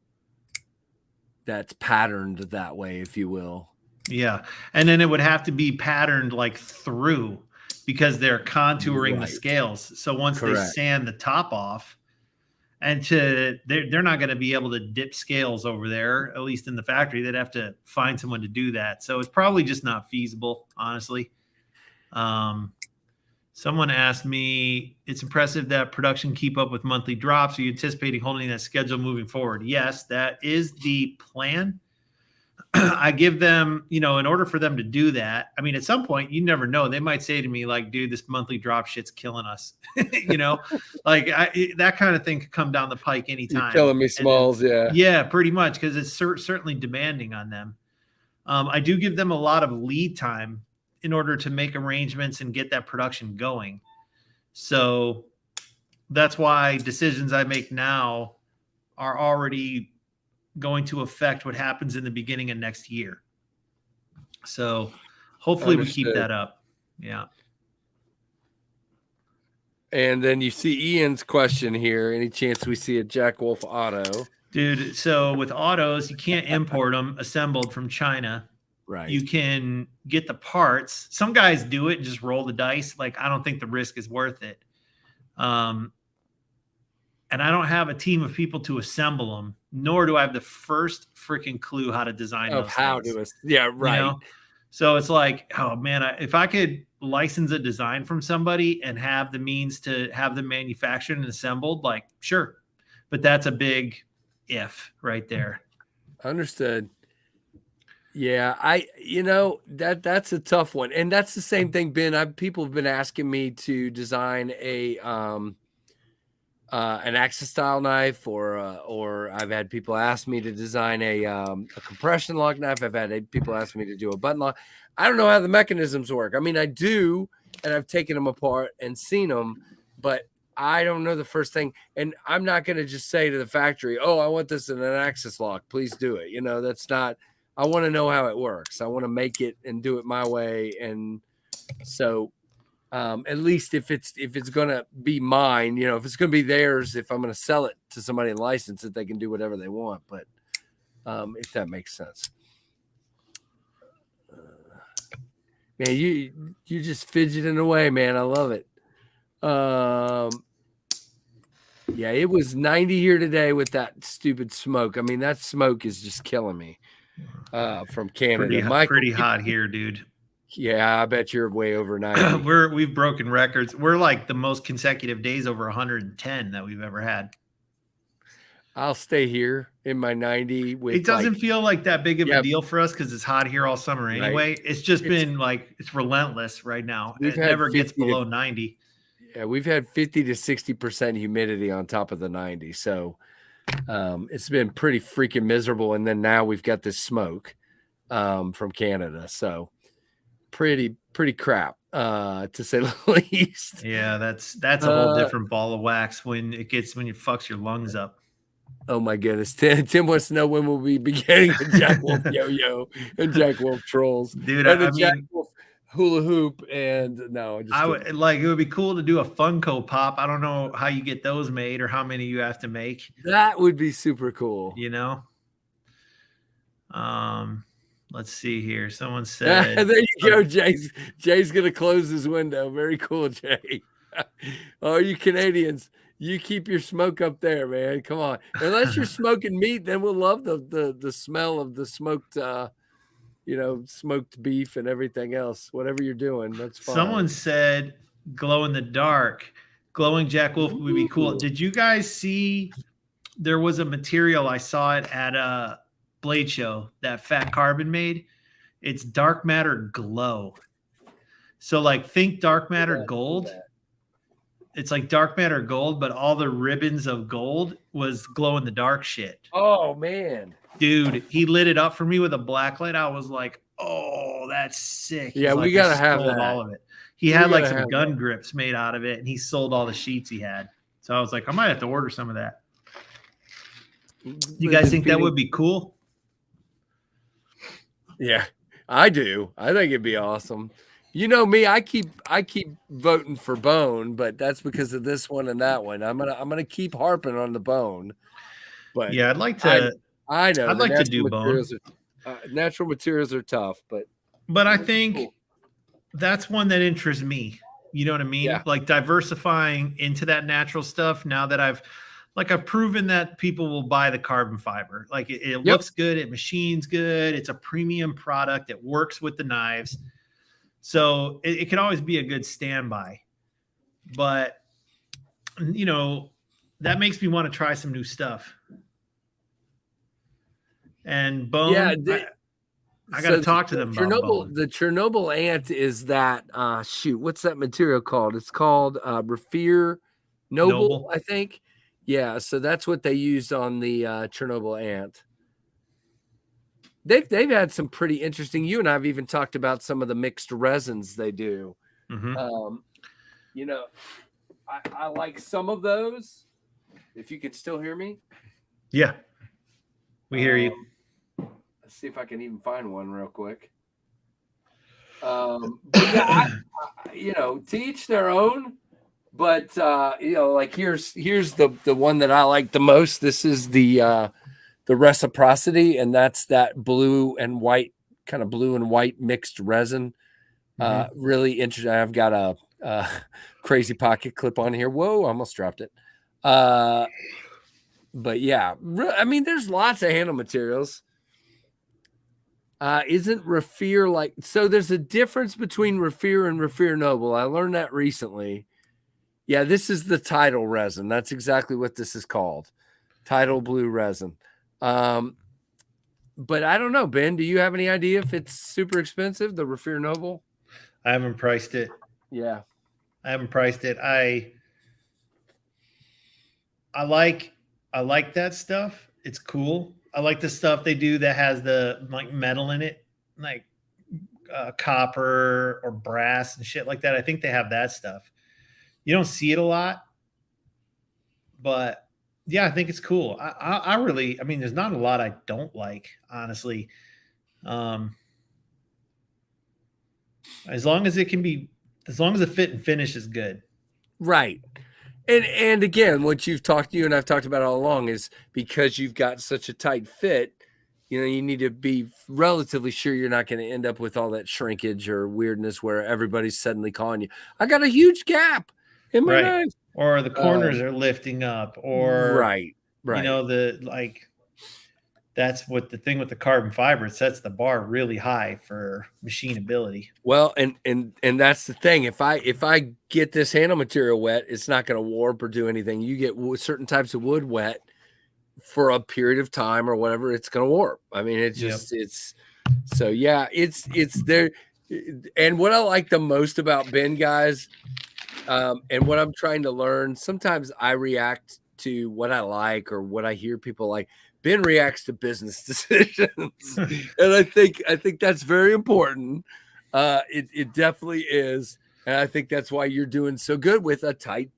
that's patterned that way, if you will. Yeah. And then it would have to be patterned like through, because they're contouring the scales. So once they sand the top off, and they're not going to be able to dip scales over there, at least in the factory. They'd have to find someone to do that. So it's probably just not feasible, honestly. Someone asked me, it's impressive that production keep up with monthly drops. Are you anticipating holding that schedule moving forward? Yes, that is the plan. I give them, in order for them to do that, I mean, at some point, you never know. They might say to me, like, dude, this monthly drop shit's killing us. That kind of thing could come down the pike anytime. You're killing me, Smalls, yeah. Yeah, pretty much, because it's certainly demanding on them. I do give them a lot of lead time in order to make arrangements and get that production going. So that's why decisions I make now are already going to affect what happens in the beginning of next year. So hopefully we keep that up. Yeah. And then you see Ian's question here. Any chance we see a Jack Wolf auto? Dude, so with autos, you can't import them assembled from China. Right. You can get the parts. Some guys do it and just roll the dice. Like, I don't think the risk is worth it. And I don't have a team of people to assemble them, nor do I have the first freaking clue how to design those things. Yeah, right. So it's like, oh man, if I could license a design from somebody and have the means to have them manufactured and assembled, like, sure. But that's a big if right there. Understood. Yeah, that's a tough one. And that's the same thing, Ben. People have been asking me to design an axis style knife, or I've had people ask me to design a compression lock knife. I've had people ask me to do a button lock. I don't know how the mechanisms work. I mean, I do, and I've taken them apart and seen them, but I don't know the first thing. And I'm not going to just say to the factory, oh, I want this in an axis lock. Please do it. That's not, I want to know how it works. I want to make it and do it my way. And so, at least if it's going to be mine, if it's going to be theirs, if I'm going to sell it to somebody and license it, they can do whatever they want. But if that makes sense, man, you just fidgeting away, man. I love it. Yeah, it was 90 here today with that stupid smoke. I mean, that smoke is just killing me from Canada. Pretty hot here, dude. Yeah, I bet you're way over 90. We've broken records. We're like the most consecutive days over 110 that we've ever had. I'll stay here in my 90. It doesn't feel like that big of a deal for us because it's hot here all summer anyway. Right. It's just been like it's relentless right now. It never gets below 90. Yeah, we've had 50 to 60% humidity on top of the 90. So it's been pretty freaking miserable. And then now we've got this smoke from Canada. So pretty crap to say the least. Yeah, that's a whole different ball of wax when it fucks your lungs up. Oh my goodness. Tim wants to know when we'll be beginning a Jack Wolf yo-yo and Jack Wolf trolls. Dude, Jack Wolf hula hoop and no, it would be cool to do a Funko Pop. I don't know how you get those made or how many you have to make. That would be super cool. Let's see here. Someone said there you go, Jay's gonna close his window. Very cool, Jay. Oh, you Canadians, you keep your smoke up there, man. Come on. Unless you're smoking meat, then we'll love the smell of the smoked smoked beef and everything else. Whatever you're doing, that's fine. Someone said glow in the dark. Glowing Jack Wolf would be cool. Did you guys see there was a material, I saw it at a Blade Show that Fat Carbon made? It's dark matter glow. So like think dark matter gold. It's like dark matter gold, but all the ribbons of gold was glow in the dark shit. Oh man. Dude, he lit it up for me with a black light. I was like, oh, that's sick. Yeah, we gotta have that. All of it. He had like some gun grips made out of it, and he sold all the sheets he had. So I was like, I might have to order some of that. You guys think that would be cool? Yeah, I do. I think it'd be awesome. You know me, I keep voting for bone, but that's because of this one and that one. I'm gonna keep harping on the bone. But yeah, I'd like to. I know. I'd like to do bone. Natural materials are tough, but I think that's one that interests me. You know what I mean? Yeah. Like diversifying into that natural stuff. Now that I've proven that people will buy the carbon fiber. Like it looks good. It machines good. It's a premium product. It works with the knives. So it can always be a good standby. But, you know, that makes me want to try some new stuff. And bone, yeah, I got to talk to them about bone. The Chernobyl ant is that what's that material called? It's called Raffir Noble, I think. Yeah, so that's what they used on the Chernobyl ant. They've had some pretty interesting. You and I have even talked about some of the mixed resins they do. Mm-hmm. You know, I like some of those. If you can still hear me. Yeah, we hear you. Let's see if I can even find one real quick. But yeah, you know, to each their own. But you know, like here's the one that I like the most. This is the reciprocity, and that's that blue and white mixed resin. Really interesting. I've got a crazy pocket clip on here. Whoa, I almost dropped it. But yeah, I mean, there's lots of handle materials. Isn't Raffir like, so there's a difference between Raffir and Raffir Noble. I learned that recently. Yeah, this is the Tidal resin. That's exactly what this is called. Tidal blue resin. But I don't know, Ben, do you have any idea if it's super expensive, the Raffir Noble? I haven't priced it. Yeah. I haven't priced it. I like that stuff. It's cool. I like the stuff they do that has the like metal in it, like copper or brass and shit like that. I think they have that stuff. You don't see it a lot, but yeah, I think it's cool. I really, I mean, there's not a lot I don't like, honestly. As long as the fit and finish is good. Right. And again, what you and I've talked about all along is because you've got such a tight fit, you know, you need to be relatively sure you're not going to end up with all that shrinkage or weirdness where everybody's suddenly calling you, I got a huge gap in my knife. Or the corners are lifting up, or right. You know, that's what the thing with the carbon fiber, it sets the bar really high for machinability. Well, and that's the thing. If I get this handle material wet, it's not going to warp or do anything. You get certain types of wood wet for a period of time or whatever, it's going to warp. I mean, it's just it's there. And what I like the most about Ben, guys, and what I'm trying to learn, sometimes I react to what I like or what I hear people like. Ben reacts to business decisions, and I think that's very important. It definitely is, and I think that's why you're doing so good with a tight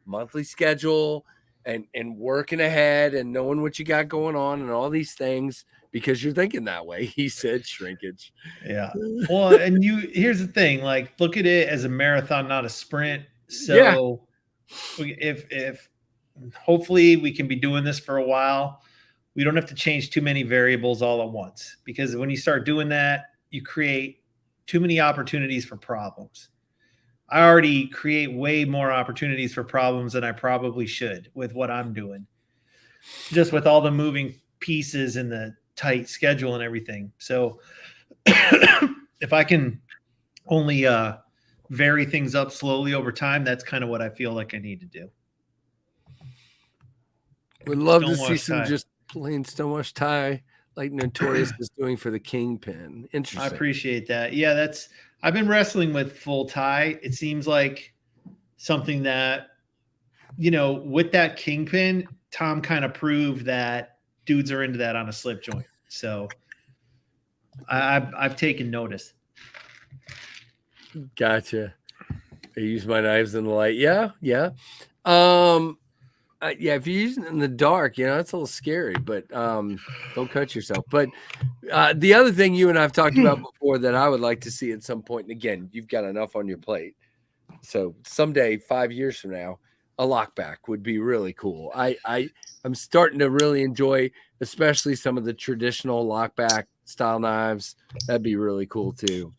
monthly schedule and working ahead and knowing what you got going on and all these things because you're thinking that way. He said shrinkage. Yeah. Well, and here's the thing: like, look at it as a marathon, not a sprint. So, if hopefully we can be doing this for a while. We don't have to change too many variables all at once, because when you start doing that, you create too many opportunities for problems. I already create way more opportunities for problems than I probably should with what I'm doing, just with all the moving pieces and the tight schedule and everything. So if I can only vary things up slowly over time, that's kind of what I feel like I need to do. Would love to see some just plain stonewash tie like Notorious is doing for the Kingpin. Interesting. I appreciate that. Yeah, I've been wrestling with full tie. It seems like something that, you know, with that Kingpin, Tom kind of proved that dudes are into that on a slip joint. So I've taken notice. Gotcha. I use my knives in the light. Yeah. Yeah, if you're using it in the dark, you know, it's a little scary, but don't cut yourself. But the other thing you and I've talked about before that I would like to see at some point, and again, you've got enough on your plate. So someday, 5 years from now, a lockback would be really cool. I'm starting to really enjoy, especially some of the traditional lockback style knives. That'd be really cool too.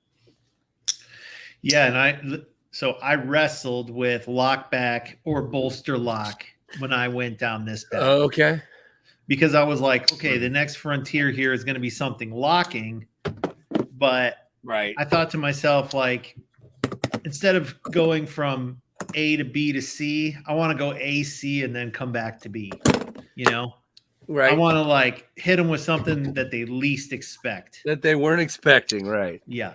Yeah, and So I wrestled with lock back or bolster lock when I went down this path. Oh, okay. Because I was like, okay, the next frontier here is going to be something locking. But I thought to myself, like, instead of going from A to B to C, I want to go A, C, and then come back to B, you know? Right. I want to like hit them with something that they least expect. That they weren't expecting, right? Yeah.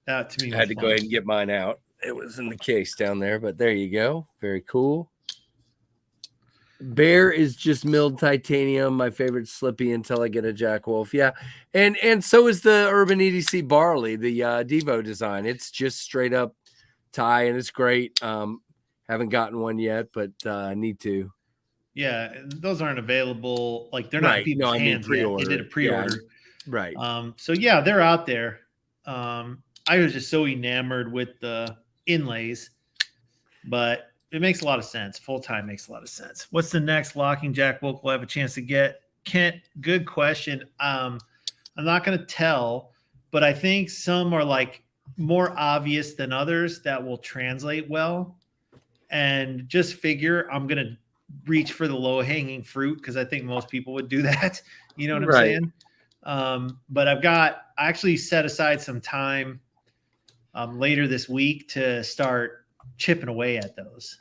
That to me I had to go ahead and get mine out. It was in the case down there, but there you go. Very cool. Bear is just milled titanium, my favorite slippy until I get a Jack Wolf. Yeah. And so is the Urban EDC Barley, the Devo design. It's just straight up tie and it's great. Haven't gotten one yet, but I need to. Yeah, those aren't available. Like they're not in people's hands yet. They did a pre-order. Yeah. Right. So yeah, they're out there. I was just so enamored with the inlays, but it makes a lot of sense. Full time makes a lot of sense. What's the next locking Jack Wolf we'll have a chance to get? Kent, good question. I'm not going to tell, but I think some are like more obvious than others that will translate well. And just figure I'm going to reach for the low hanging fruit because I think most people would do that. You know what I'm saying? But I actually set aside some time later this week to start chipping away at those.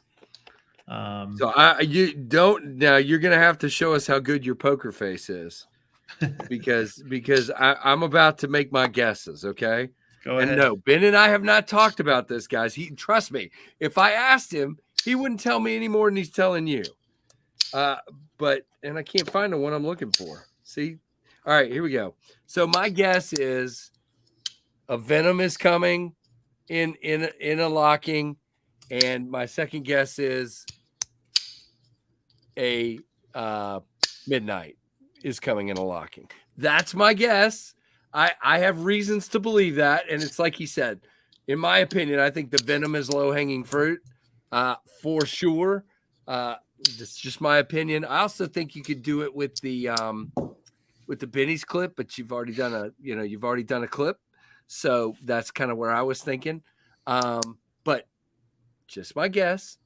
So you're gonna have to show us how good your poker face is, because I'm about to make my guesses. Okay, go ahead. And no, Ben and I have not talked about this, guys. Trust me. If I asked him, he wouldn't tell me any more than he's telling you. But I can't find the one I'm looking for. See, all right, here we go. So my guess is a Venom is coming in a locking. And my second guess is a Midnight is coming in a locking. That's my guess. I have reasons to believe that. And it's like he said, in my opinion, I think the Venom is low-hanging fruit for sure. That's just my opinion. I also think you could do it with the Benny's clip, but you've already done a clip. So that's kind of where I was thinking. But just my guess.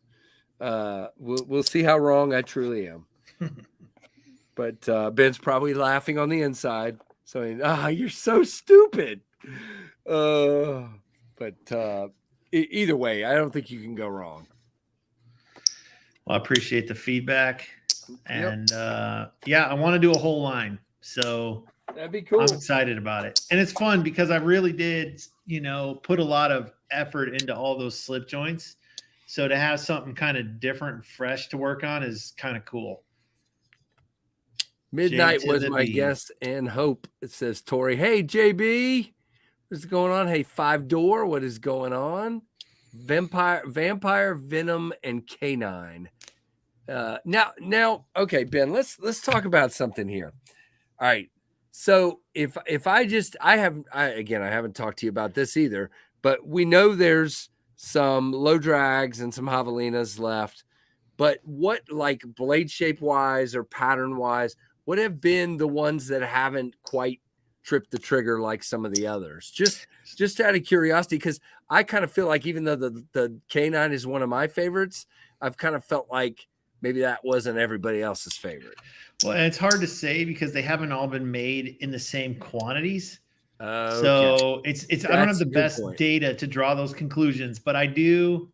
We'll see how wrong I truly am. But Ben's probably laughing on the inside, saying, you're so stupid. But either way, I don't think you can go wrong. Well, I appreciate the feedback. And I want to do a whole line. So that'd be cool. I'm excited about it. And it's fun because I really did, put a lot of effort into all those slip joints. So to have something kind of different and fresh to work on is kind of cool. Midnight was my guess and hope. It says Tori. Hey, JB. What's going on? Hey, 5-door. What is going on? Vampire, Venom, and K9. Now, okay, Ben, let's talk about something here. All right. So if I haven't talked to you about this either, but we know there's some low drags and some javelinas left, but what, like blade shape wise or pattern wise, what have been the ones that haven't quite tripped the trigger like some of the others? Just out of curiosity, because I kind of feel like even though the K9 is one of my favorites, I've kind of felt like maybe that wasn't everybody else's favorite. Well, and it's hard to say because they haven't all been made in the same quantities. Okay. So I don't have the best data to draw those conclusions, but I do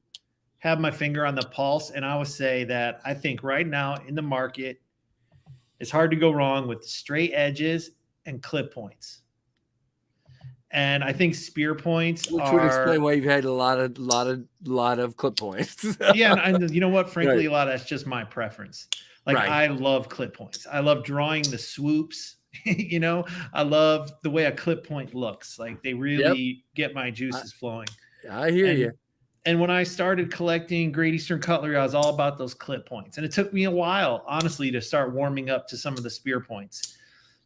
have my finger on the pulse. And I would say that I think right now in the market, it's hard to go wrong with straight edges and clip points. And I think spear points would explain why you've had a lot of clip points. Yeah, and you know what? Frankly, a lot of that's just my preference. Like I love clip points. I love drawing the swoops. I love the way a clip point looks. Like they really get my juices flowing. I hear you. And when I started collecting Great Eastern Cutlery, I was all about those clip points. And it took me a while, honestly, to start warming up to some of the spear points.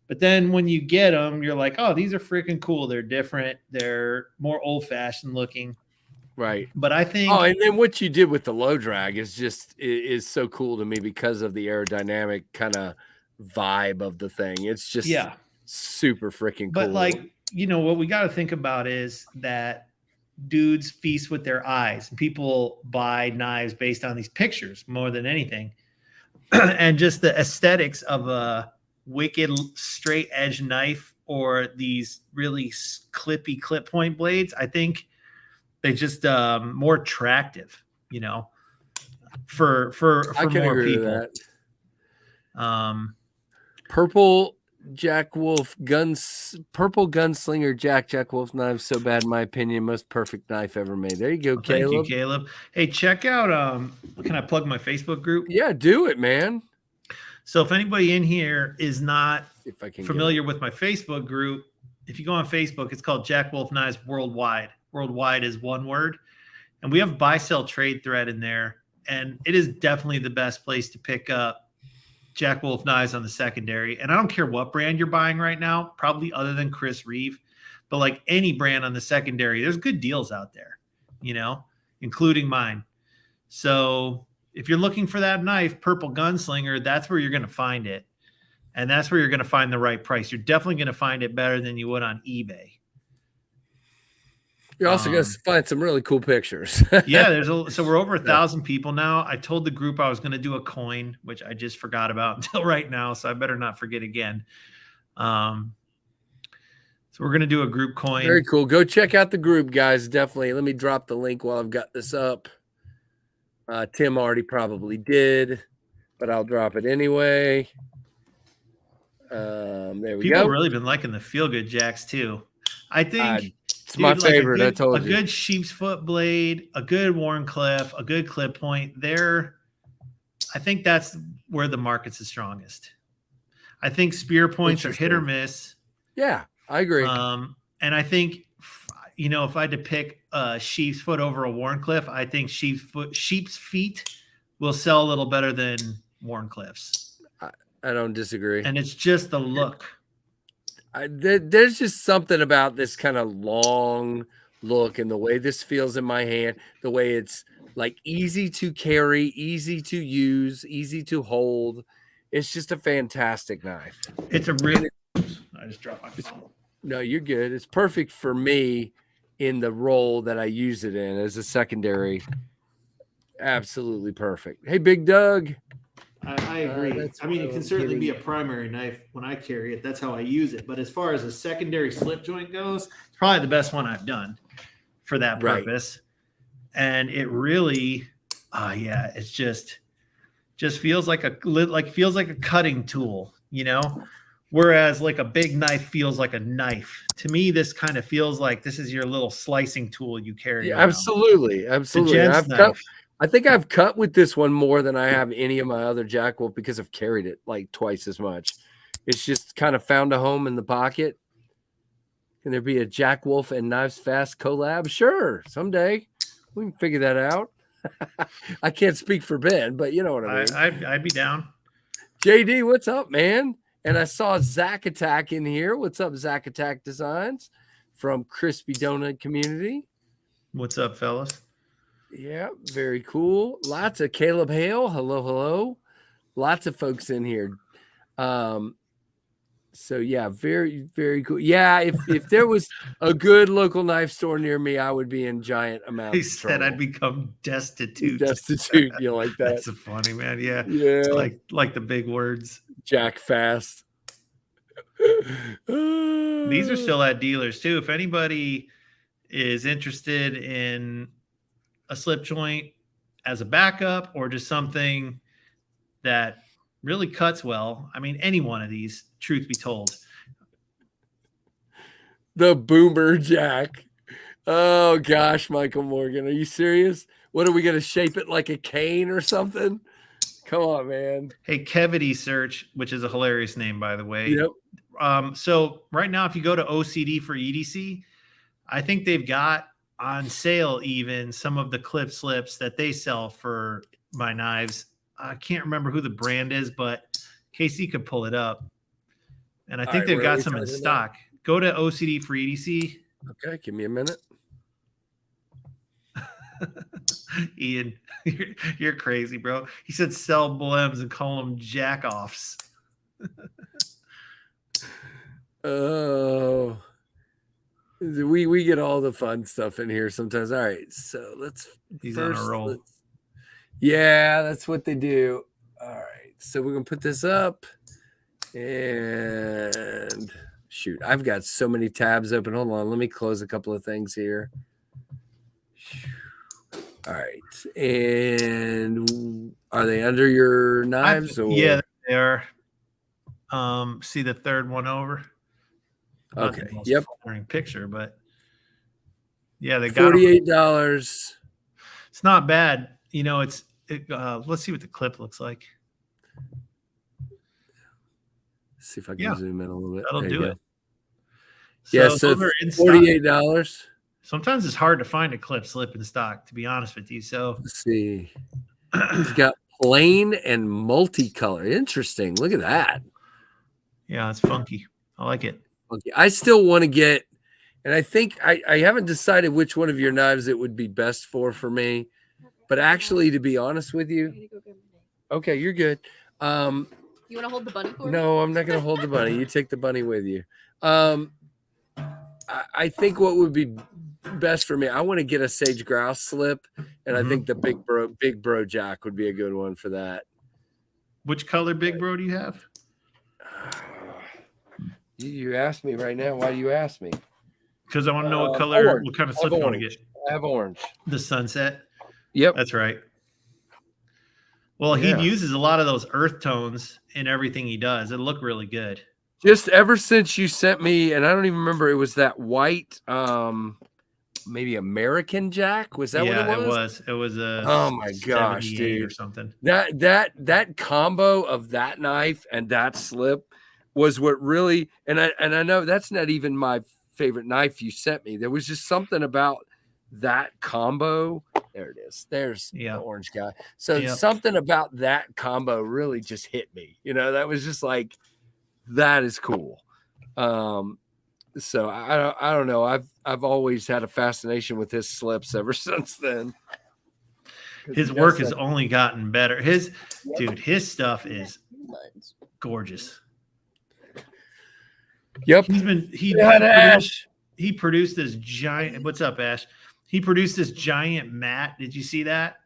But then when you get them, you're like, oh, these are freaking cool. They're different. They're more old-fashioned looking. Right. But I think... Oh, and then what you did with the low drag is so cool to me because of the aerodynamic kind of vibe of the thing. It's just super freaking cool. But like, what we got to think about is that dudes feast with their eyes. People buy knives based on these pictures more than anything. And just the aesthetics of a wicked straight edge knife or these really clippy clip point blades, I think they just more attractive, you know, for more people. Purple Jack Wolf purple gunslinger Jack Wolf knife, so bad in my opinion, most perfect knife ever made. There you go, well, Caleb. Thank you, Caleb. Hey, check out can I plug my Facebook group? Yeah, do it, man. So if anybody in here is not familiar with my Facebook group, if you go on Facebook, it's called Jack Wolf Knives Worldwide. Worldwide is one word. And we have buy sell trade thread in there. And it is definitely the best place to pick up Jack Wolf knives on the secondary. And I don't care what brand you're buying right now, probably other than Chris Reeve, but like any brand on the secondary, there's good deals out there, you know, including mine. So if you're looking for that knife, Purple Gunslinger, that's where you're going to find it. And that's where you're going to find the right price. You're definitely going to find it better than you would on eBay. You're also going to find some really cool pictures. Yeah, so we're over 1,000 people now. I told the group I was going to do a coin, which I just forgot about until right now, so I better not forget again. So we're going to do a group coin. Very cool. Go check out the group, guys. Definitely. Let me drop the link while I've got this up. Tim already probably did, but I'll drop it anyway. There we go. People have really been liking the Feel Good Jacks too. I think it's my favorite. I told you. A good sheep's foot blade, a good Wharncliffe, a good clip point. I think that's where the market's the strongest. I think spear points are hit or miss. Yeah, I agree. And I think, you know, if I had to pick a sheep's foot over a Wharncliffe, I think sheep's feet will sell a little better than Wharncliffe's. I don't disagree. And it's just the look. There's just something about this kind of long look and the way this feels in my hand, the way it's like easy to carry, easy to use, easy to hold. It's just a fantastic knife. It's a really I just dropped my phone. No, you're good. It's perfect for me in the role that I use it in as a secondary. Absolutely perfect. Hey, Big Doug. I agree. I mean, it can certainly be a primary knife when I carry it. That's how I use it. But as far as a secondary slip joint goes, it's probably the best one I've done for that purpose. Right. And it really, it's just feels like a cutting tool, you know? Whereas like a big knife feels like a knife. To me, this kind of feels like this is your little slicing tool you carry. Yeah, absolutely. I think I've cut with this one more than I have any of my other Jack Wolf because I've carried it like twice as much. It's just kind of found a home in the pocket. Can there be a Jack Wolf and Knives Fast collab? Sure, someday we can figure that out. I can't speak for Ben, but you know what I mean. I'd be down. JD, what's up, man? And I saw Zach Attack in here. What's up, Zach Attack Designs from Crispy Donut Community? What's up, fellas? Yeah, very cool. Lots of Caleb Hale. Hello. Lots of folks in here. So yeah, very, very cool. Yeah, if there was a good local knife store near me, I would be in giant amounts. He said I'd become destitute. Destitute, you like that? That's funny, man. Yeah. Yeah. Like the big words. Jack Fast. These are still at dealers too. If anybody is interested in a slip joint as a backup or just something that really cuts well. I mean, any one of these, truth be told. The Boomer Jack. Oh gosh, Michael Morgan. Are you serious? What are we going to shape it like a cane or something? Come on, man. Hey, Kevity Search, which is a hilarious name, by the way. Yep. So right now, if you go to OCD for EDC, I think they've got on sale even some of the clip slips that they sell for my knives. I can't remember who the brand is, but Casey could pull it up. And I think they've got some in stock. Go to OCD for EDC. Okay, give me a minute. Ian, you're crazy, bro. He said sell blems and call them jack-offs. Oh. We get all the fun stuff in here sometimes. All right, so He's on a roll. Yeah, that's what they do. All right, so we're gonna put this up, and shoot, I've got so many tabs open. Hold on, let me close a couple of things here. All right, and are they under your knives? Yeah, they are. See the third one over. Okay. Yep. Picture, but yeah, they got $48. It's not bad. You know, let's see what the clip looks like. See if I can zoom in a little bit. That'll do it. So, so $48. Sometimes it's hard to find a clip slip in stock, to be honest with you. So let's see. He's got plain and multicolor. Interesting. Look at that. Yeah, it's funky. I like it. Okay. I still want to get, and I think I haven't decided which one of your knives it would be best for me. But actually, to be honest with you, okay, you're good. You want to hold the bunny for me? No, I'm not going to hold the bunny. You take the bunny with you. I think what would be best for me, I want to get a sage grouse slip, and I think the big bro jack would be a good one for that. Which color big bro do you have? You asked me right now. Why do you ask me? Because I want to know what color, orange. What kind of slip you want to get. I have orange. The sunset. Yep, that's right. Well, he uses a lot of those earth tones in everything he does. It'll look really good. Just ever since you sent me, and I don't even remember, it was that white, maybe American Jack. Was that what it was? It was a. Oh my gosh, dude, or something. That combo of that knife and that slip was what really, and I know that's not even my favorite knife you sent me. There was just something about that combo. There it is. There's the orange guy. So something about that combo really just hit me. You know, that was just like, that is cool. So I don't know. I've always had a fascination with his slips ever since then. His work has only gotten better. His stuff is gorgeous. Yep. He produced this giant. What's up, Ash? He produced this giant mat. Did you see that?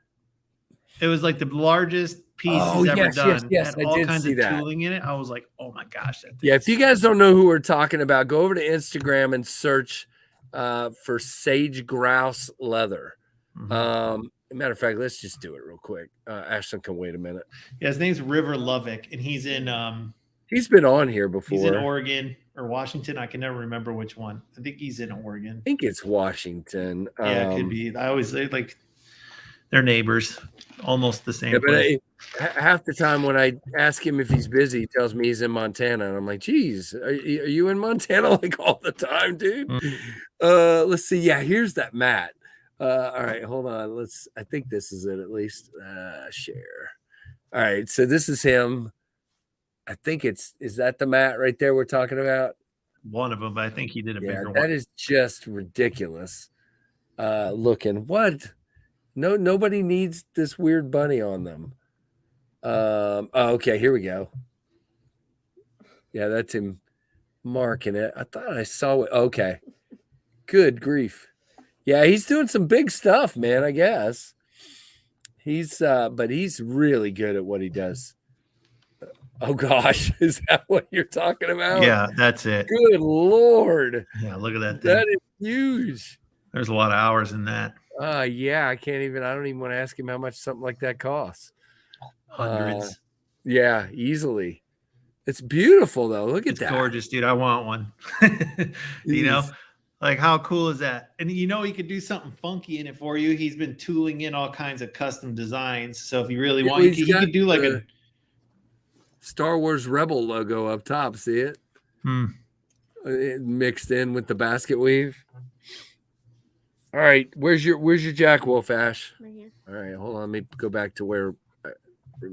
It was like the largest piece he's ever done. Yes, had all kinds of tooling in it. I was like, oh my gosh. If you guys don't know who we're talking about, go over to Instagram and search for Sage Grouse Leather. Matter of fact, let's just do it real quick. Ashton can wait a minute. Yeah, his name's River Lovick, and he's in he's been on here before. He's in Oregon or Washington. I can never remember which one. I think he's in Oregon. I think it's Washington. Yeah, it could be. I always say like they're neighbors, almost the same. Yeah, but half the time when I ask him if he's busy, he tells me he's in Montana, and I'm like, "Geez, are you in Montana like all the time, dude?" Let's see. Yeah, here's that mat. All right, hold on. I think this is it at least. Share. All right, so this is him. I think is that the mat right there we're talking about? One of them, but I think he did a bigger one. That is just ridiculous looking. What? No, nobody needs this weird bunny on them. Okay, here we go. Yeah, that's him marking it. I thought I saw it. Okay. Good grief. Yeah, he's doing some big stuff, man, I guess. But he's really good at what he does. Oh gosh, is that what you're talking about? Yeah, that's it. Good Lord. Yeah, look at that thing. That is huge. There's a lot of hours in that. Yeah, I don't even want to ask him how much something like that costs. Hundreds. Yeah, easily. It's beautiful though. Look at that. Gorgeous, dude. I want one. You know, like how cool is that? And you know, he could do something funky in it for you. He's been tooling in all kinds of custom designs. So if you really want, he could do like a Star Wars Rebel logo up top. See it? It mixed in with the basket weave. All right, where's your Jack Wolf, Ash? Right here. All right, hold on. Let me go back to where.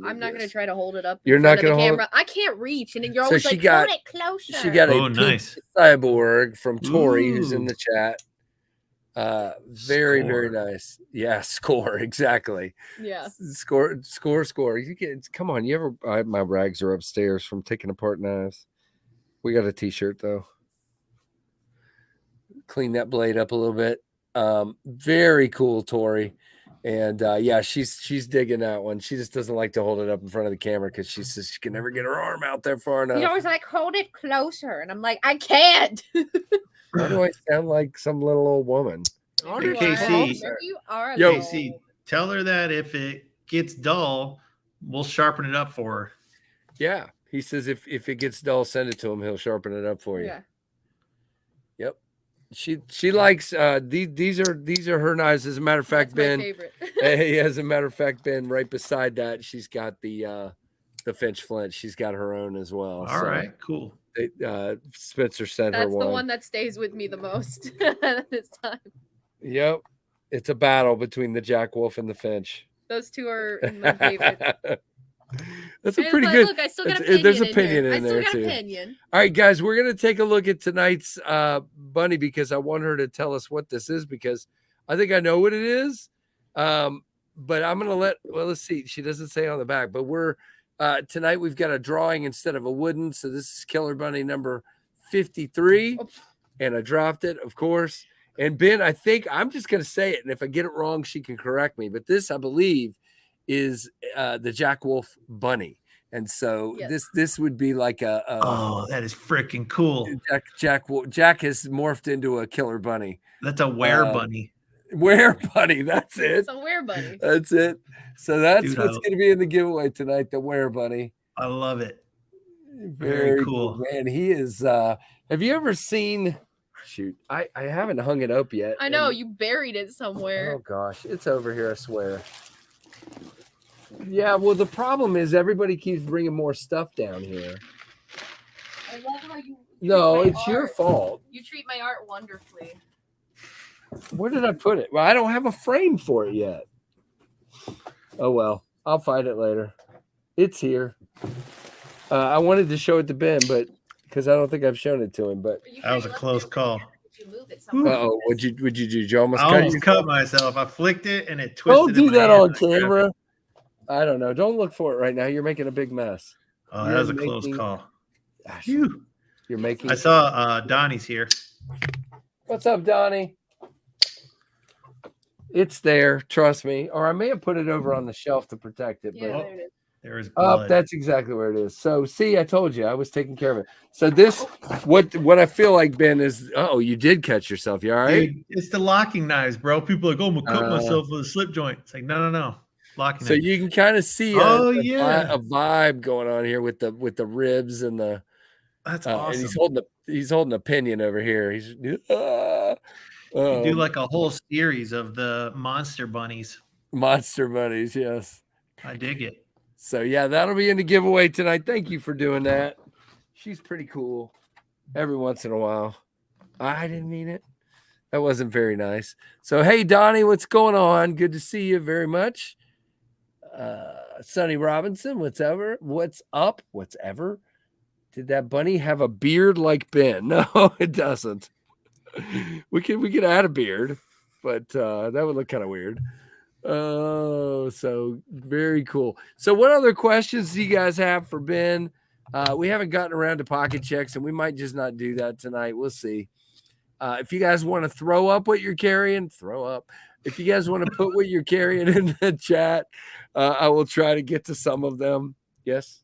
I'm not going to try to hold it up. You're not going to hold it? I can't reach, and you're always like, hold it closer. She got a nice cyborg from Tori, who's in the chat. Very, very nice. Yeah, score exactly. Yeah, score. You get. Come on, you ever? My rags are upstairs from taking apart knives. We got a T-shirt though. clean that blade up a little bit. Very cool, Tori. And yeah, she's digging that one. She just doesn't like to hold it up in front of the camera because she says she can never get her arm out there far enough. He's always like, hold it closer. And I'm like, I can't. Why do I sound like some little old woman? Hey, Casey, Casey, tell her that if it gets dull, we'll sharpen it up for her. Yeah. He says if it gets dull, send it to him. He'll sharpen it up for you. Yeah. Yep. She likes these are her knives. As a matter of fact, Ben. Hey, as a matter of fact, Ben, right beside that, she's got the Finch Flint. She's got her own as well. All right, cool. Spencer sent her one. That's the one that stays with me the most this time. Yep. It's a battle between the Jack Wolf and the Finch. Those two are my favorite. That's a pretty good. Look, I still got opinion. There's opinion in there too. I still got too. Opinion. All right, guys, we're gonna take a look at tonight's bunny because I want her to tell us what this is because I think I know what it is. But I'm gonna let's see. She doesn't say on the back, but we're tonight we've got a drawing instead of a wooden. So this is Killer Bunny number 53, and I dropped it, of course. And Ben, I think I'm just gonna say it, and if I get it wrong, she can correct me. But this, I believe, is the Jack Wolf bunny, and so this would be like a oh, that is freaking cool. Jack has morphed into a killer bunny. That's a bunny. Bunny, that's it. It's a bunny. That's it. So that's what's going to be in the giveaway tonight. The bunny. I love it. Very cool, man. He is. Have you ever seen? Shoot, I haven't hung it up yet. I know you buried it somewhere. Oh gosh, it's over here. I swear. Yeah, well, the problem is everybody keeps bringing more stuff down here. I love how you. No, it's your fault. You treat my art wonderfully. Where did I put it? Well, I don't have a frame for it yet. Oh well, I'll find it later. It's here. I wanted to show it to Ben, but because I don't think I've shown it to him. But that was a close call. Oh, what'd you do? Did you almost cut myself? I flicked it and it twisted. Don't do that on camera. I don't know. Don't look for it right now. You're making a big mess. Oh, that was a close call. Gosh, you're making. I saw Donnie's here. What's up, Donnie? It's there. Trust me. Or I may have put it over on the shelf to protect it. Yeah, but there it is. There is blood. That's exactly where it is. So see, I told you I was taking care of it. So this, what I feel like, Ben, is you did catch yourself. You all right? Dude, it's the locking knives, bro. People are like, I'm gonna cut myself with a slip joint. It's like, no. Locking so knives. You can kind of see a vibe going on here with the ribs and the. That's awesome. And he's holding a pinion over here. He's you do like a whole series of the monster bunnies. Monster bunnies, yes. I dig it. So yeah, that'll be in the giveaway tonight. Thank you for doing that. She's pretty cool. Every once in a while. I didn't mean it. That wasn't very nice. So hey, Donnie, what's going on? Good to see you very much. Sonny Robinson, what's up? What's ever? Did that bunny have a beard like Ben? No, it doesn't. We could add a beard, but that would look kind of weird. Oh, so very cool. So what other questions do you guys have for Ben? We haven't gotten around to pocket checks, and we might just not do that tonight. We'll see. If you guys want to throw up what you're carrying, throw up. If you guys want to put what you're carrying in the chat, I will try to get to some of them. Yes?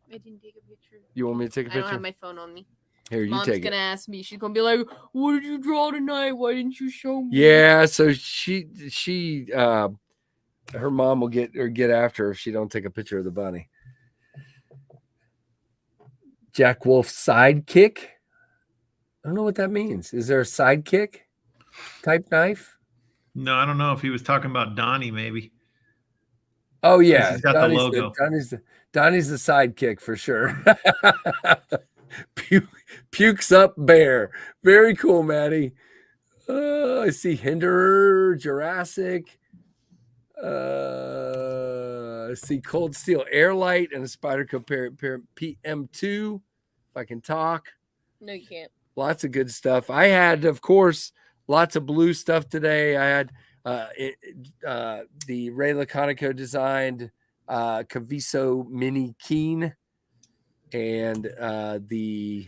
I didn't take a picture. You want me to take a picture? I don't have my phone on me. Here, you Mom's take it. Mom's gonna ask me. She's gonna be like, "What did you draw tonight? Why didn't you show me?" Yeah, so she her mom will get after her if she don't take a picture of the bunny. Jack Wolf sidekick. I don't know what that means. Is there a sidekick type knife? No, I don't know if he was talking about Donnie, maybe. Oh yeah, he's got the logo. Donnie's the sidekick for sure. Pukes up bear. Very cool, Maddie. I see Hinderer, Jurassic. I see Cold Steel Airlight and a Spyderco PM2. If I can talk. No, you can't. Lots of good stuff. I had, of course, lots of blue stuff today. I had the Ray Laconico designed Caviso Mini Keen and the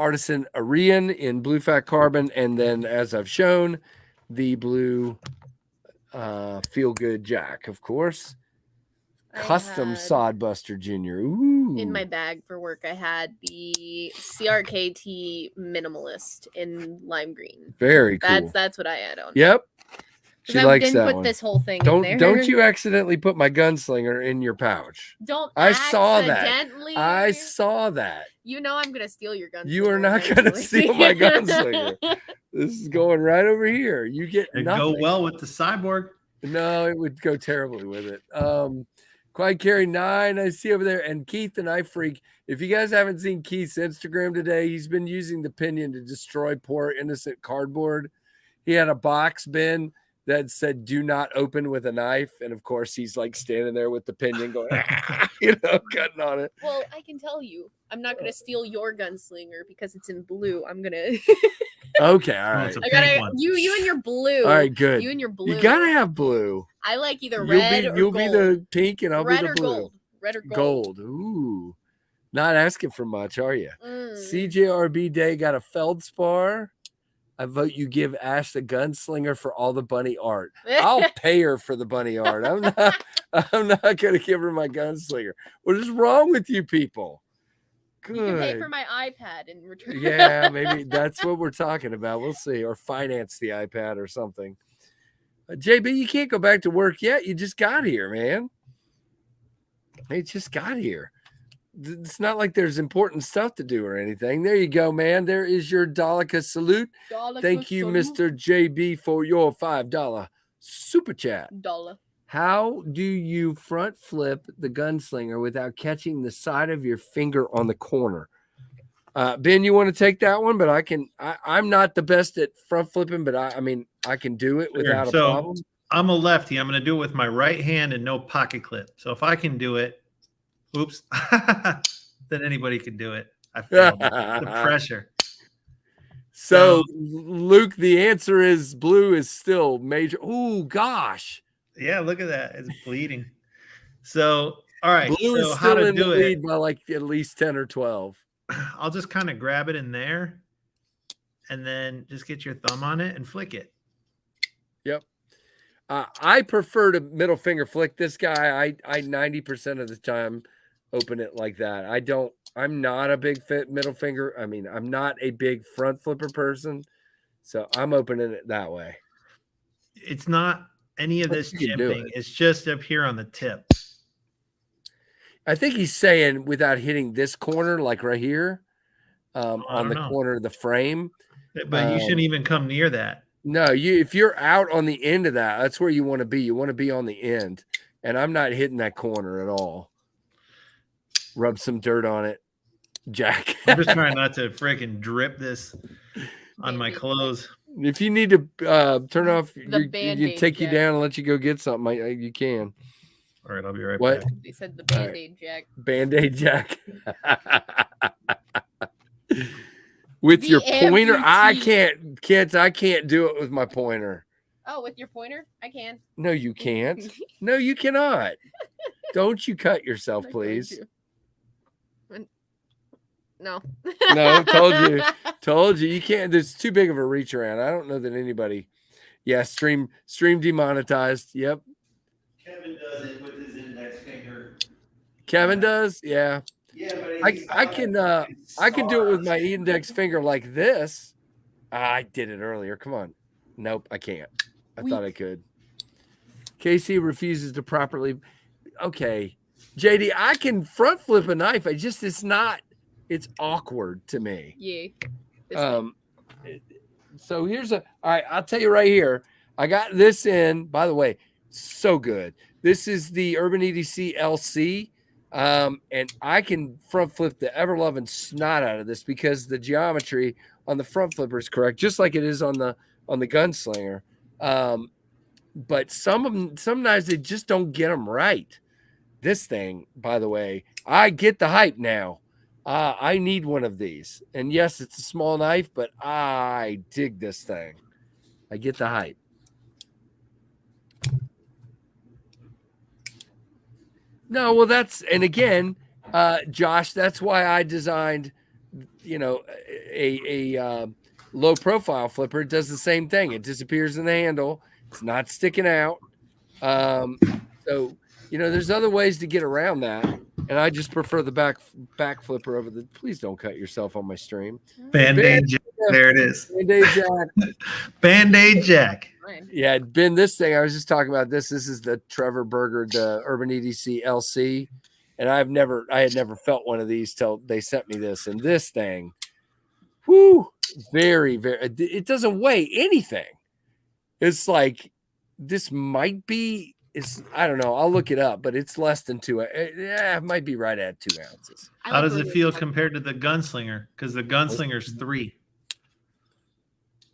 Artisan Arian in blue fat carbon, and then as I've shown, the blue Feel Good Jack, of course. Custom Sodbuster Jr. Ooh. In my bag for work, I had the CRKT Minimalist in lime green. Very cool. That's what I had on. Yep. She likes didn't that put one. This whole thing in there. Don't you accidentally put my gunslinger in your pouch. I saw that. I saw that. You know I'm gonna steal your gunslinger. You are not gonna steal my gunslinger. This is going right over here. You get nothing. Go well with the cyborg. No, it would go terribly with it. Quite Carry 9, I see over there, and Keith the Knife Freak. If you guys haven't seen Keith's Instagram today, he's been using the pinion to destroy poor innocent cardboard. He had a box bin that said "Do not open with a knife," and of course, he's like standing there with the pinion going, cutting on it. Well, I can tell you, I'm not gonna steal your gunslinger because it's in blue. I'm gonna. Okay, all right. I gotta you and your blue. All right, good. You and your blue. You gotta have blue. I like either red or gold. You'll be the pink, and I'll be the blue. Gold. Red or gold. Ooh, not asking for much, are you? CJRB Day got a feldspar. I vote you give Ash the gunslinger for all the bunny art. I'll pay her for the bunny art. I'm not gonna give her my gunslinger. What is wrong with you people? Good. You can pay for my iPad in return. Yeah, maybe that's what we're talking about. We'll see, or finance the iPad or something. JB, you can't go back to work yet. You just got here, man. They just got here. It's not like there's important stuff to do or anything. There you go, man. There is your Dalika salute. Thank you, Mr. JB, for your $5 super chat. Dollar. How do you front flip the gunslinger without catching the side of your finger on the corner? Ben, you want to take that one? But I'm not the best at front flipping, but I mean, I can do it without a problem. I'm a lefty. I'm going to do it with my right hand and no pocket clip. So if I can do it, oops, then anybody can do it. I feel the pressure. So, Luke, the answer is blue is still major. Oh, gosh. Yeah, look at that. It's bleeding. So, all right. Blue is still in the lead by like at least 10 or 12. I'll just kind of grab it in there and then just get your thumb on it and flick it. Yep. I prefer to middle finger flick this guy. I 90% of the time open it like that. I'm not a big middle finger. I mean, I'm not a big front flipper person. So I'm opening it that way. It's not any of this jimping. It's just up here on the tip. I think he's saying without hitting this corner, like right here, on the corner of the frame. But you shouldn't even come near that. No, if you're out on the end of that, that's where you want to be. You want to be on the end. And I'm not hitting that corner at all. Rub some dirt on it, Jack. I'm just trying not to freaking drip this on my clothes. If you need to turn off, you take you Jack. down and let you go get something, you can. All right, I'll be right back. They said the Band-Aid Jack. Band-Aid Jack. With your pointer, I can't do it with my pointer. Oh, with your pointer? I can. No, you can't. No, you cannot. Don't you cut yourself, please. No. No, told you. You can't. There's too big of a reach around. I don't know that anybody. Yeah, stream demonetized. Yep. Kevin does it with his index finger. Kevin does? Yeah. Yeah, but I can do it with my index finger like this. I did it earlier. Come on. Nope, I can't. I thought I could. Casey refuses to properly. Okay. JD, I can front flip a knife. It's awkward to me. Yeah. So all right, I'll tell you right here. I got this in, by the way, so good. This is the Urban EDC LC. And I can front flip the ever-loving snot out of this because the geometry on the front flipper is correct, just like it is on the gunslinger. But some knives, they just don't get them right. This thing, by the way, I get the hype now. I need one of these. And yes, it's a small knife, but I dig this thing. I get the hype. No, well, and again, Josh, that's why I designed, a low profile flipper, it does the same thing. It disappears in the handle. It's not sticking out. So there's other ways to get around that, and I just prefer the back flipper over the. Please don't cut yourself on my stream. Band-Aid Jack. There it is. Band-Aid Jack. Band-Aid Jack. Yeah, Ben, this thing, I was just talking about this. This is the Trevor Berger, the Urban EDC LC. And I had never felt one of these till they sent me this. And this thing, very, very, it doesn't weigh anything. It's like, this might be, I don't know. I'll look it up, but it's less than 2. It might be right at 2 ounces. How does it feel compared to the Gunslinger? Because the Gunslinger's 3.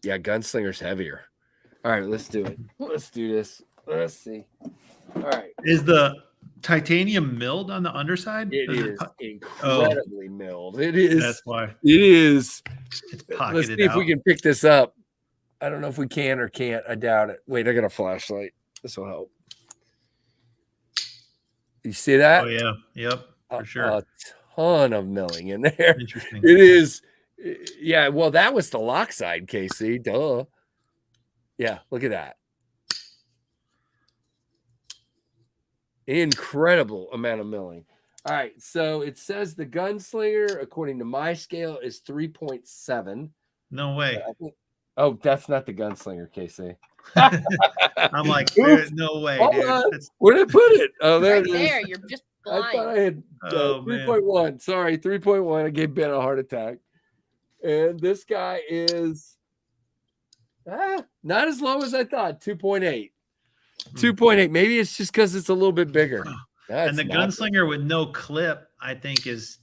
Yeah, Gunslinger's heavier. All right, let's do it. Let's do this. Let's see. All right. Is the titanium milled on the underside? It is incredibly milled. It is. That's why. It is. It's pocketed. Let's see if we can pick this up. I don't know if we can or can't. I doubt it. Wait, I got a flashlight. This will help. You see that? Oh, yeah. Yep. For sure. A ton of milling in there. Interesting. It is. Yeah, well, that was the lock side, Casey. Duh. Yeah, look at that. Incredible amount of milling. All right, so it says the Gunslinger, according to my scale, is 3.7. No way. Oh, that's not the Gunslinger, Casey. I'm like, there's no way, dude. Where did I put it? Oh, there right it is. there. You're just blind. I thought I had 3.1. Sorry, 3.1. I gave Ben a heart attack. And this guy is not as low as I thought. 2.8. 2.8. Maybe it's just because it's a little bit bigger. And the Gunslinger with no clip, I think, is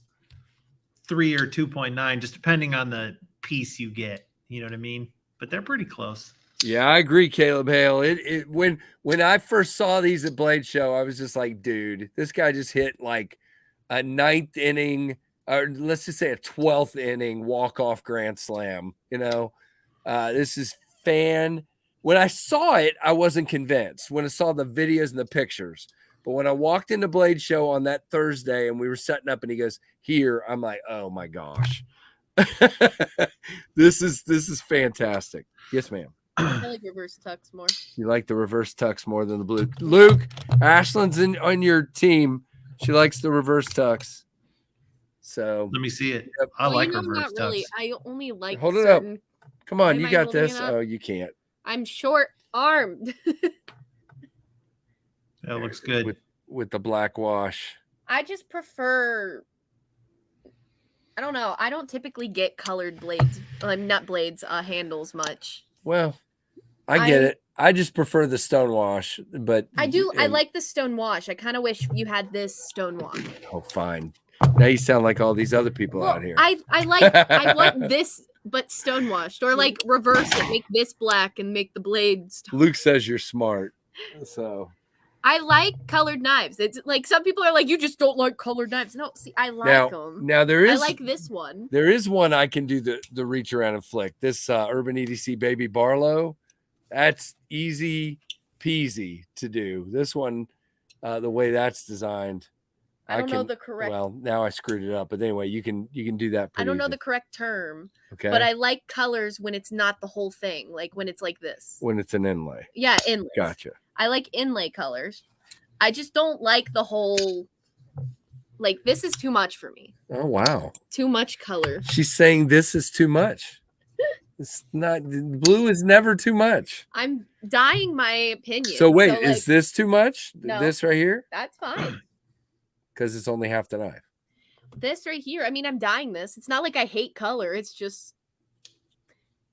3 or 2.9, just depending on the piece you get. You know what I mean? But they're pretty close. Yeah, I agree, Caleb Hale. When I first saw these at Blade Show, I was just like, dude, this guy just hit like a 9th inning, or let's just say a 12th inning walk-off grand slam. This is when I saw it, I wasn't convinced. When I saw the videos and the pictures, but when I walked into Blade Show on that Thursday and we were setting up and he goes, here, I'm like, oh my gosh. This is fantastic. Yes, ma'am. I like reverse tux more. You like the reverse tux more than the blue. Luke, Ashland's on your team. She likes the reverse tux. So let me see it. Yep. I like reverse tux. Really. I only like. Hold it up. Come on, you got this. Oh, you can't. I'm short-armed. That looks good with the black wash. I just prefer. I don't know. I don't typically get colored blades. Not blades. Handles much. Well, I get it. I just prefer the stone wash, but I do. I like the stone wash. I kind of wish you had this stone wash. Oh, fine. Now you sound like all these other people out here. I want this, but stone washed, or like reverse it, make this black and make the blades. Luke says you're smart, so. I like colored knives. It's like some people are like, you just don't like colored knives. No, see, I like them. Now there is. I like this one. There is one I can do the reach around and flick. This Urban EDC Baby Barlow, that's easy peasy to do. This one, the way that's designed, I don't know the correct. Well, now I screwed it up, but anyway, you can do that. I don't know the correct term. Okay. But I like colors when it's not the whole thing, like when it's like this. When it's an inlay. Yeah, inlay. Gotcha. I like inlay colors. I just don't like the whole. Like this is too much for me. Oh wow. Too much color. She's saying this is too much. It's not. Blue is never too much. I'm dying my opinion. So wait, is this too much? No, this right here? That's fine. Because it's only half the knife. This right here. I mean, I'm dyeing this. It's not like I hate color. It's just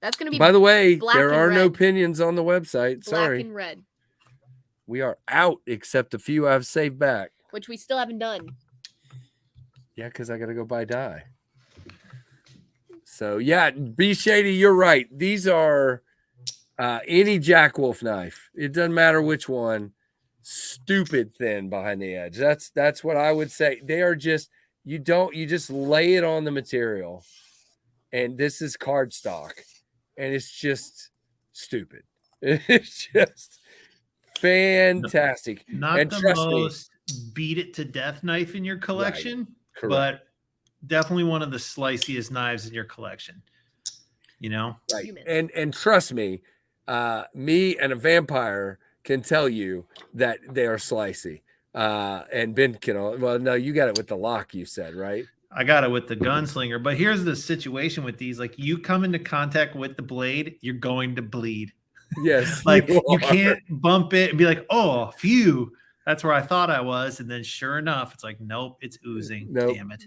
that's gonna be. By the way, there are no opinions on the website. Sorry. Black and red. We are out, except a few I've saved back, which we still haven't done. Yeah, because I got to go buy dye. So yeah, B Shady, you're right. These are any Jack Wolf knife. It doesn't matter which one. Stupid thin behind the edge. That's what I would say. They are just you just lay it on the material, and this is cardstock, and it's just stupid. It's just fantastic. Not and the most beat it to death knife in your collection, right. But definitely one of the sliciest knives in your collection. you know? Right. And trust me, me and a vampire can tell you that they are slicey. And Ben can, well, no, you got it with the lock, you said, right? I got it with the gunslinger, but here's the situation with these. Like, you come into contact with the blade, you're going to bleed. Yes. Like, you can't bump it and be like, oh, phew, that's where I thought I was. And then sure enough, it's like, nope, it's oozing. Nope. Damn it.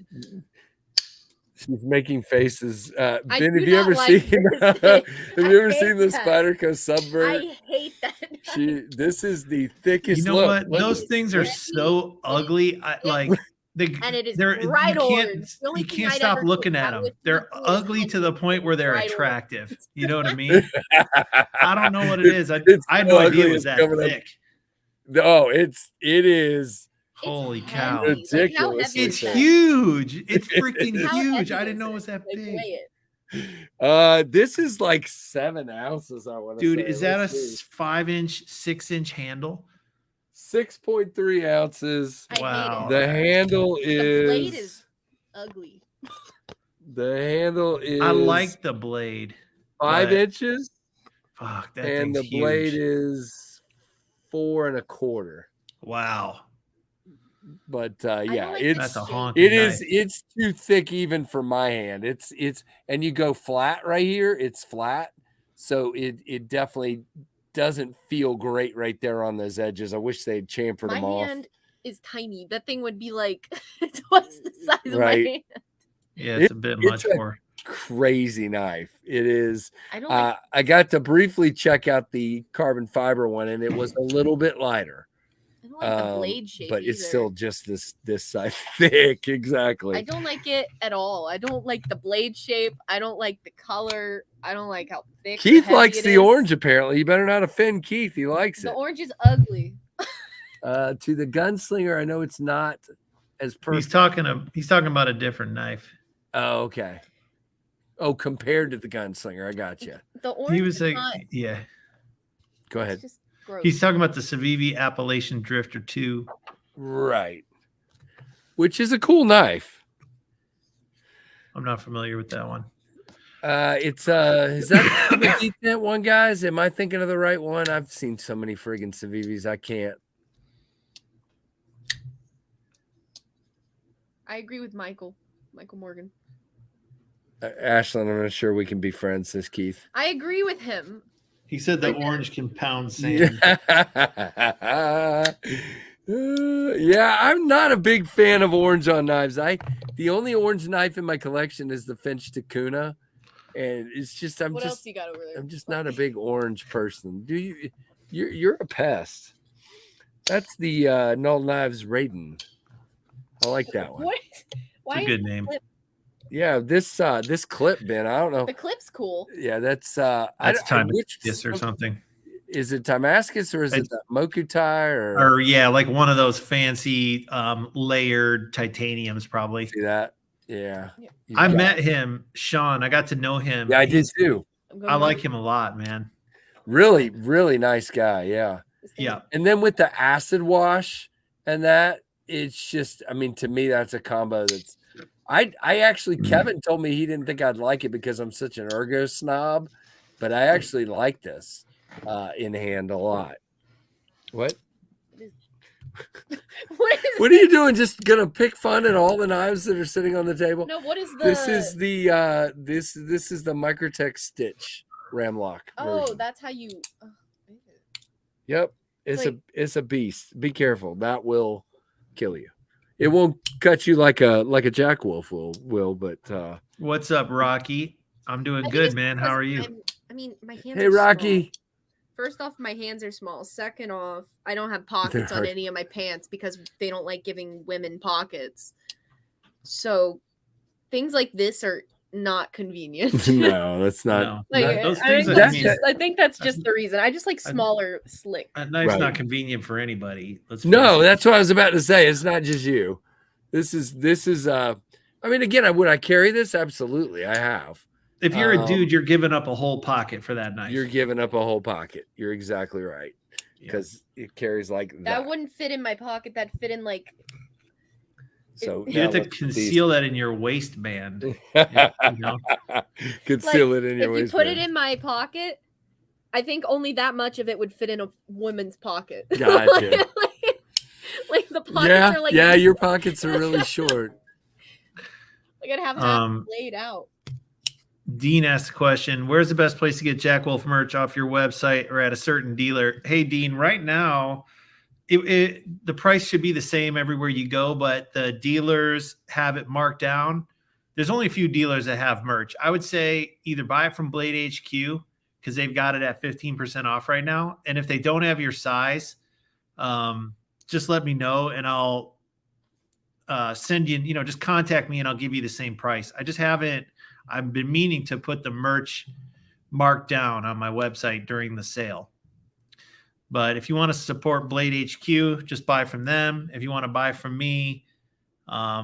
She's making faces. Ben, I have do you ever not like seen this have thing. you I ever hate seen the that. Spyderco Subvert? I hate that. This is the thickest. You know look, what? Those things are so ugly. And it is bright orange. The only You thing can't I'd stop ever looking take at that them. with me They're too is ugly to the point where they're bright orange. attractive. You know what I mean? I don't know what it is. I had so no idea ugly, it was that thick. Oh, it is. Holy It's cow. heavy. Like, how Ridiculous. heavy It's is that? huge. It's freaking How huge. heavy I didn't is know it was that Like, big. weigh it. This is like 7 ounces, I want to say. Dude, is that a Let's see. 5-inch, 6-inch handle? 6.3 ounces. I Wow. hate it. The handle The blade is is ugly. the handle is I like the blade. 5 but- inches, Fuck, that and thing's the blade huge. is 4 1/4. Wow. But don't yeah, like it's That's a honky it is knife. it's too thick even for my hand. It's and you go flat right here, it's flat. So it definitely doesn't feel great right there on those edges. I wish they'd chamfered My them off. hand is tiny. That thing would be like twice the size of my Right. hand. Yeah, it's a bit much it's a for. Crazy knife. It is. I don't like I got to briefly check out the carbon fiber one, and it was a little bit lighter. I don't like the blade shape But it's either. still just this size thick. Exactly. I don't like it at all. I don't like the blade shape. I don't like the color. I don't like how thick. or Keith heavy likes it the is. orange. Apparently, you better not offend Keith. He likes The it. orange is ugly. To the gunslinger, I know it's not as perfect. He's talking about a different knife. Oh, okay. Oh, compared to the gunslinger, I got you. The orange. He was is like, not, yeah. Go it's ahead. just gross. He's talking about the Civivi Appalachian Drifter 2. Right. Which is a cool knife. I'm not familiar with that one. It's is that the decent one, guys? Am I thinking of the right one? I've seen so many friggin' Civivis, I can't. I agree with Michael Morgan. Ashlyn, I'm not sure we can be friends, says Keith. I agree with him. He said the orange can pound sand. Yeah, I'm not a big fan of orange on knives. The only orange knife in my collection is the Finch Tacuna, and it's just What else you got over there? I'm just not a big orange person. You're a pest. That's the Null Knives Raiden. I like that one. What? Why It's a good name. Yeah, this clip, Ben. I don't know. The clip's cool. Yeah, that's That's Timascus or something. Is it Timascus or is it the Mokutai or yeah, like one of those fancy layered titaniums, probably. See that? Yeah. I met him, Sean. I got to know him. Yeah, I did too. I like him a lot, man. Really, really nice guy. Yeah. Yeah. And then with the acid wash and that, it's just, I mean, to me, that's a combo that's I actually, Kevin told me he didn't think I'd like it because I'm such an ergo snob, but I actually like this in hand a lot. What? What are you doing? Just gonna pick fun at all the knives that are sitting on the table? No, what is the? This is the this is the Microtech Stitch Ramlock. Oh, version. that's how you. Yep, it's a beast. Be careful. That will kill you. It won't cut you like a Jack Wolf will, but what's up, Rocky? I'm doing good, man. How are you? I mean, my hands. Hey, are Rocky. Small. First off, my hands are small. Second off, I don't have pockets on any of my pants because they don't like giving women pockets. So things like this are not convenient. No, that's not. No. Like, Those I, things I think that's just the reason. I just like smaller, slick. A knife's Right. not convenient for anybody. No, that's what I was about to say. It's not just you. This is I mean, again, would I carry this? Absolutely, I have. If you're a dude, you're giving up a whole pocket for that knife. You're giving up a whole pocket. You're exactly right. Because it carries like that. That wouldn't fit in my pocket. That fit in like So you have to conceal that in your waistband. Conceal it in your waistband. If you put it in my pocket, I think only that much of it would fit in a woman's pocket. Gotcha. like the pockets are like your pockets are really short. I gotta have half laid out. Dean asked the question, where's the best place to get Jack Wolf merch off your website or at a certain dealer? Hey, Dean, right now, the price should be the same everywhere you go, but the dealers have it marked down. There's only a few dealers that have merch. I would say either buy it from Blade HQ because they've got it at 15% off right now. And if they don't have your size, just let me know and I'll send you, just contact me and I'll give you the same price. I've been meaning to put the merch marked down on my website during the sale. But if you want to support Blade HQ, just buy from them. If you want to buy from me, I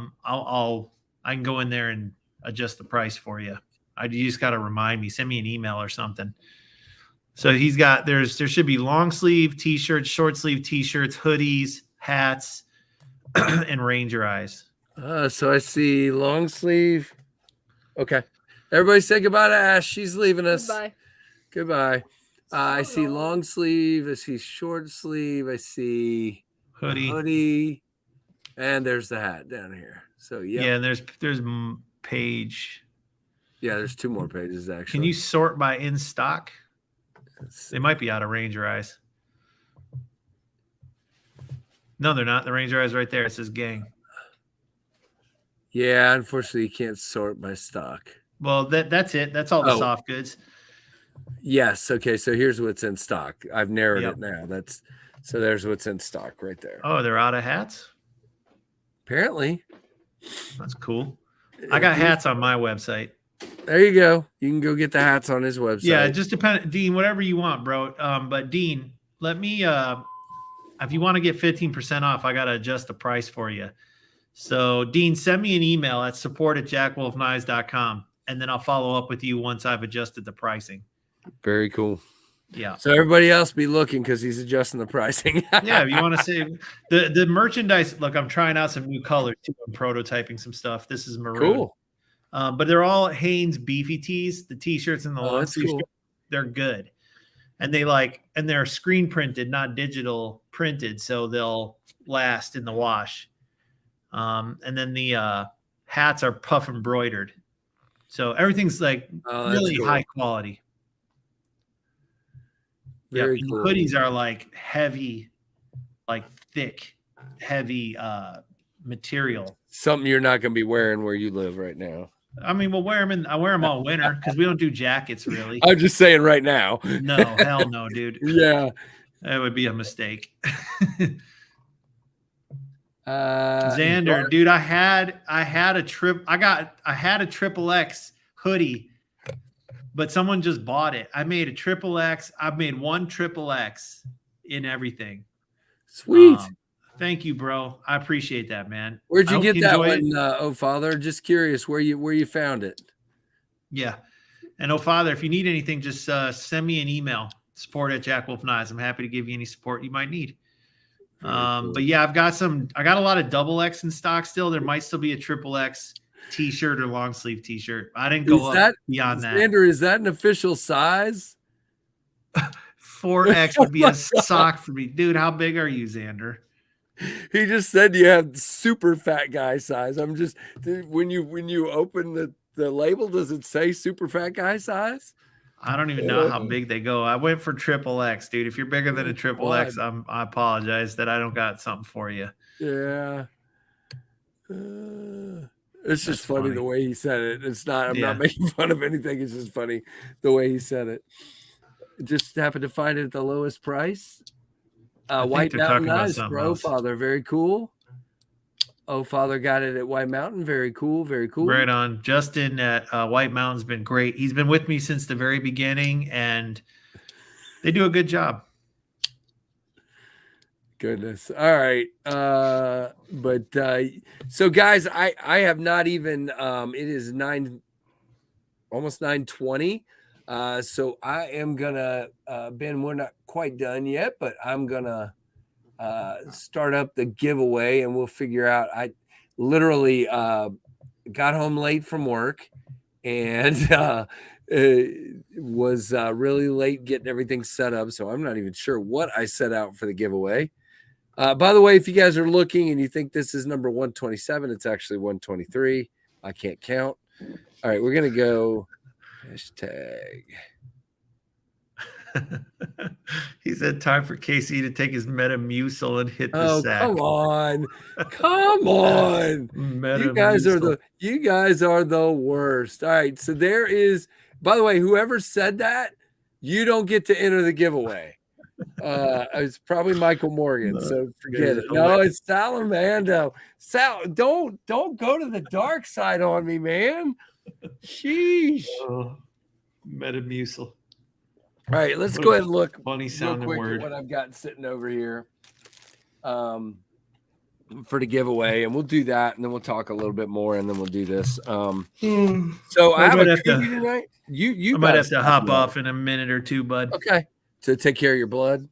can go in there and adjust the price for you. You just got to remind me, send me an email or something. So there should be long sleeve t-shirts, short sleeve t-shirts, hoodies, hats, and Ranger eyes. So I see long sleeve. Okay. Everybody say goodbye to Ash. She's leaving us. Goodbye. I see long sleeve. I see short sleeve. I see hoodie. And there's the hat down here. So, yeah. Yeah, there's page. Yeah, there's 2 more pages, actually. Can you sort by in stock? They might be out of Ranger eyes. No, they're not. The Ranger eyes right there. It says gang. Yeah, unfortunately, you can't sort by stock. Well, that's it. That's all the soft goods. Yes. Okay. So here's what's in stock. I've narrowed it now. So there's what's in stock right there. Oh, they're out of hats? Apparently. That's cool. I got hats on my website. There you go. You can go get the hats on his website. Yeah, it just depends. Dean, whatever you want, bro. But Dean, let me if you want to get 15% off, I gotta adjust the price for you. So Dean, send me an email at support@jackwolfknives.com. And then I'll follow up with you once I've adjusted the pricing. Very cool. Yeah. So everybody else be looking because he's adjusting the pricing. Yeah, if you want to save the merchandise. Look, I'm trying out some new colors too. I'm prototyping some stuff. This is maroon. Cool. But they're all Hanes beefy tees, the t-shirts and the long sleeves. Cool. They're good. And they're screen printed, not digital printed, so they'll last in the wash. And then the hats are puff embroidered. So everything's really cool. High quality. Very cool. Hoodies are heavy, thick, heavy material. Something you're not going to be wearing where you live right now. I mean, I wear them all winter because we don't do jackets really. I'm just saying right now. No, hell no, dude. Yeah. That would be a mistake. Xander, dude, I had a triple X hoodie, but someone just bought it. I made a triple X. I've made 1 triple X in everything. Sweet. Thank you, bro. I appreciate that, man. Where'd you get that one, Oh Father? Just curious where you found it. Yeah. And Oh Father, if you need anything, just send me an email, support@jackwolfknives. I'm happy to give you any support you might need. Cool. But yeah, I got a lot of double X in stock still. There might still be a triple X t-shirt or long sleeve t-shirt. I didn't go up beyond that. Xander, is that an official size? 4X would be a sock for me. Dude, how big are you, Xander? He just said you have super fat guy size. I'm just, when you open the label, does it say super fat guy size? I don't even know how big they go. I went for triple X, dude. If you're bigger than a triple X, I apologize that I don't got something for you. Yeah. It's just funny the way he said it. It's not, I'm not making fun of anything. It's just funny the way he said it. Just happened to find it at the lowest price. White Mountain Knives, bro. Father, very cool. Oh Father got it at White Mountain. Very cool. Very cool. Right on. Justin at White Mountain's been great. He's been with me since the very beginning, and they do a good job. Goodness. All right. So guys, I have not even it is almost 9:20. So I am gonna Ben, we're not quite done yet, but I'm gonna start up the giveaway and we'll figure out. literally got home late from work and was really late getting everything set up. So I'm not even sure what I set out for the giveaway. By the way, if you guys are looking and you think this is number 127, it's actually 123. I can't count. All right, we're going to go hashtag. He said time for Casey to take his Metamucil and hit the sack. Come on. You guys are the worst. All right, so there is, by the way, whoever said that, you don't get to enter the giveaway. It's probably Michael Morgan, so forget it. No, it's Salamando. Don't go to the dark side on me, man. Sheesh. Metamucil. All right, let's go ahead and look. Funny sounding word. At what I've got sitting over here, for the giveaway, and we'll do that, and then we'll talk a little bit more, and then we'll do this. So I have a TV tonight. You I might have to hop off in a minute or two, bud. Okay. To take care of your blood.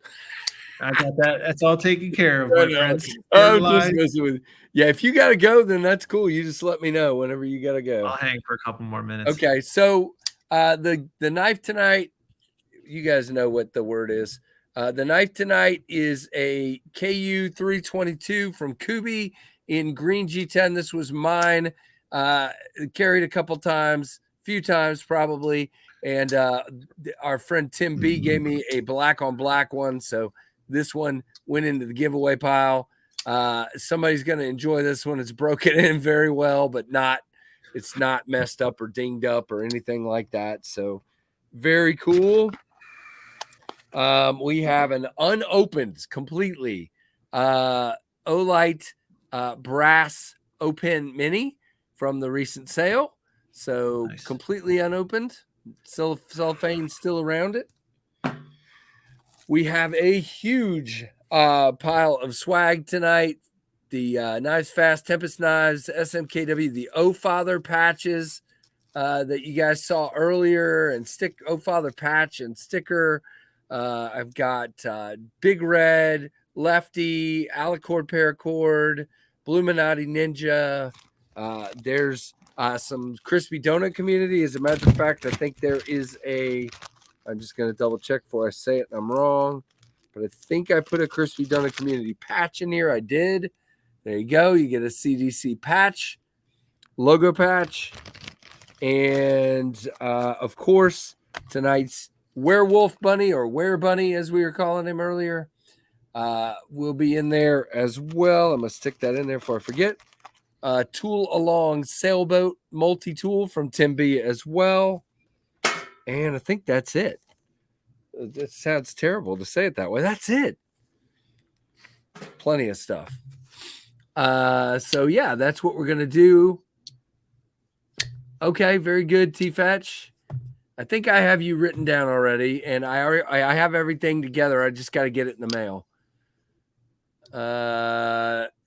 I got that. That's all taken care of, my friends. I'm just messing with you. Yeah, if you got to go, then that's cool. You just let me know whenever you got to go. I'll hang for a couple more minutes. Okay, so the knife tonight, you guys know what the word is. The knife tonight is a KU 322 from Kubi in green G10. This was mine. Carried a few times probably. And our friend Tim B gave me a black on black one. So this one went into the giveaway pile. Somebody's going to enjoy this one. It's broken in very well, but it's not messed up or dinged up or anything like that. So very cool. We have an unopened completely Olight brass O-Pen Mini from the recent sale. So nice. Completely unopened. Cellophane still around it. We have a huge pile of swag tonight. The Knives Fast Tempest Knives, SMKW, the O Father patches that you guys saw earlier, and O Father patch and sticker. I've got Big Red, Lefty, Alicord Paracord, Bluminati Ninja. There's some crispy donut community. As a matter of fact, I think there is I'm just going to double check before I say it and I'm wrong, but I think I put a crispy donut community patch in here. I did. There you go. You get a CDC patch, logo patch. And of course, tonight's Werewolf Bunny, or Were Bunny as we were calling him earlier, will be in there as well. I'm going to stick that in there before I forget. Tool Along Sailboat multi-tool from Tim B as well. And I think that's it. It sounds terrible to say it that way. That's it. Plenty of stuff. So yeah, that's what we're going to do. Okay, very good, T-Fetch. I think I have you written down already, and I have everything together. I just got to get it in the mail.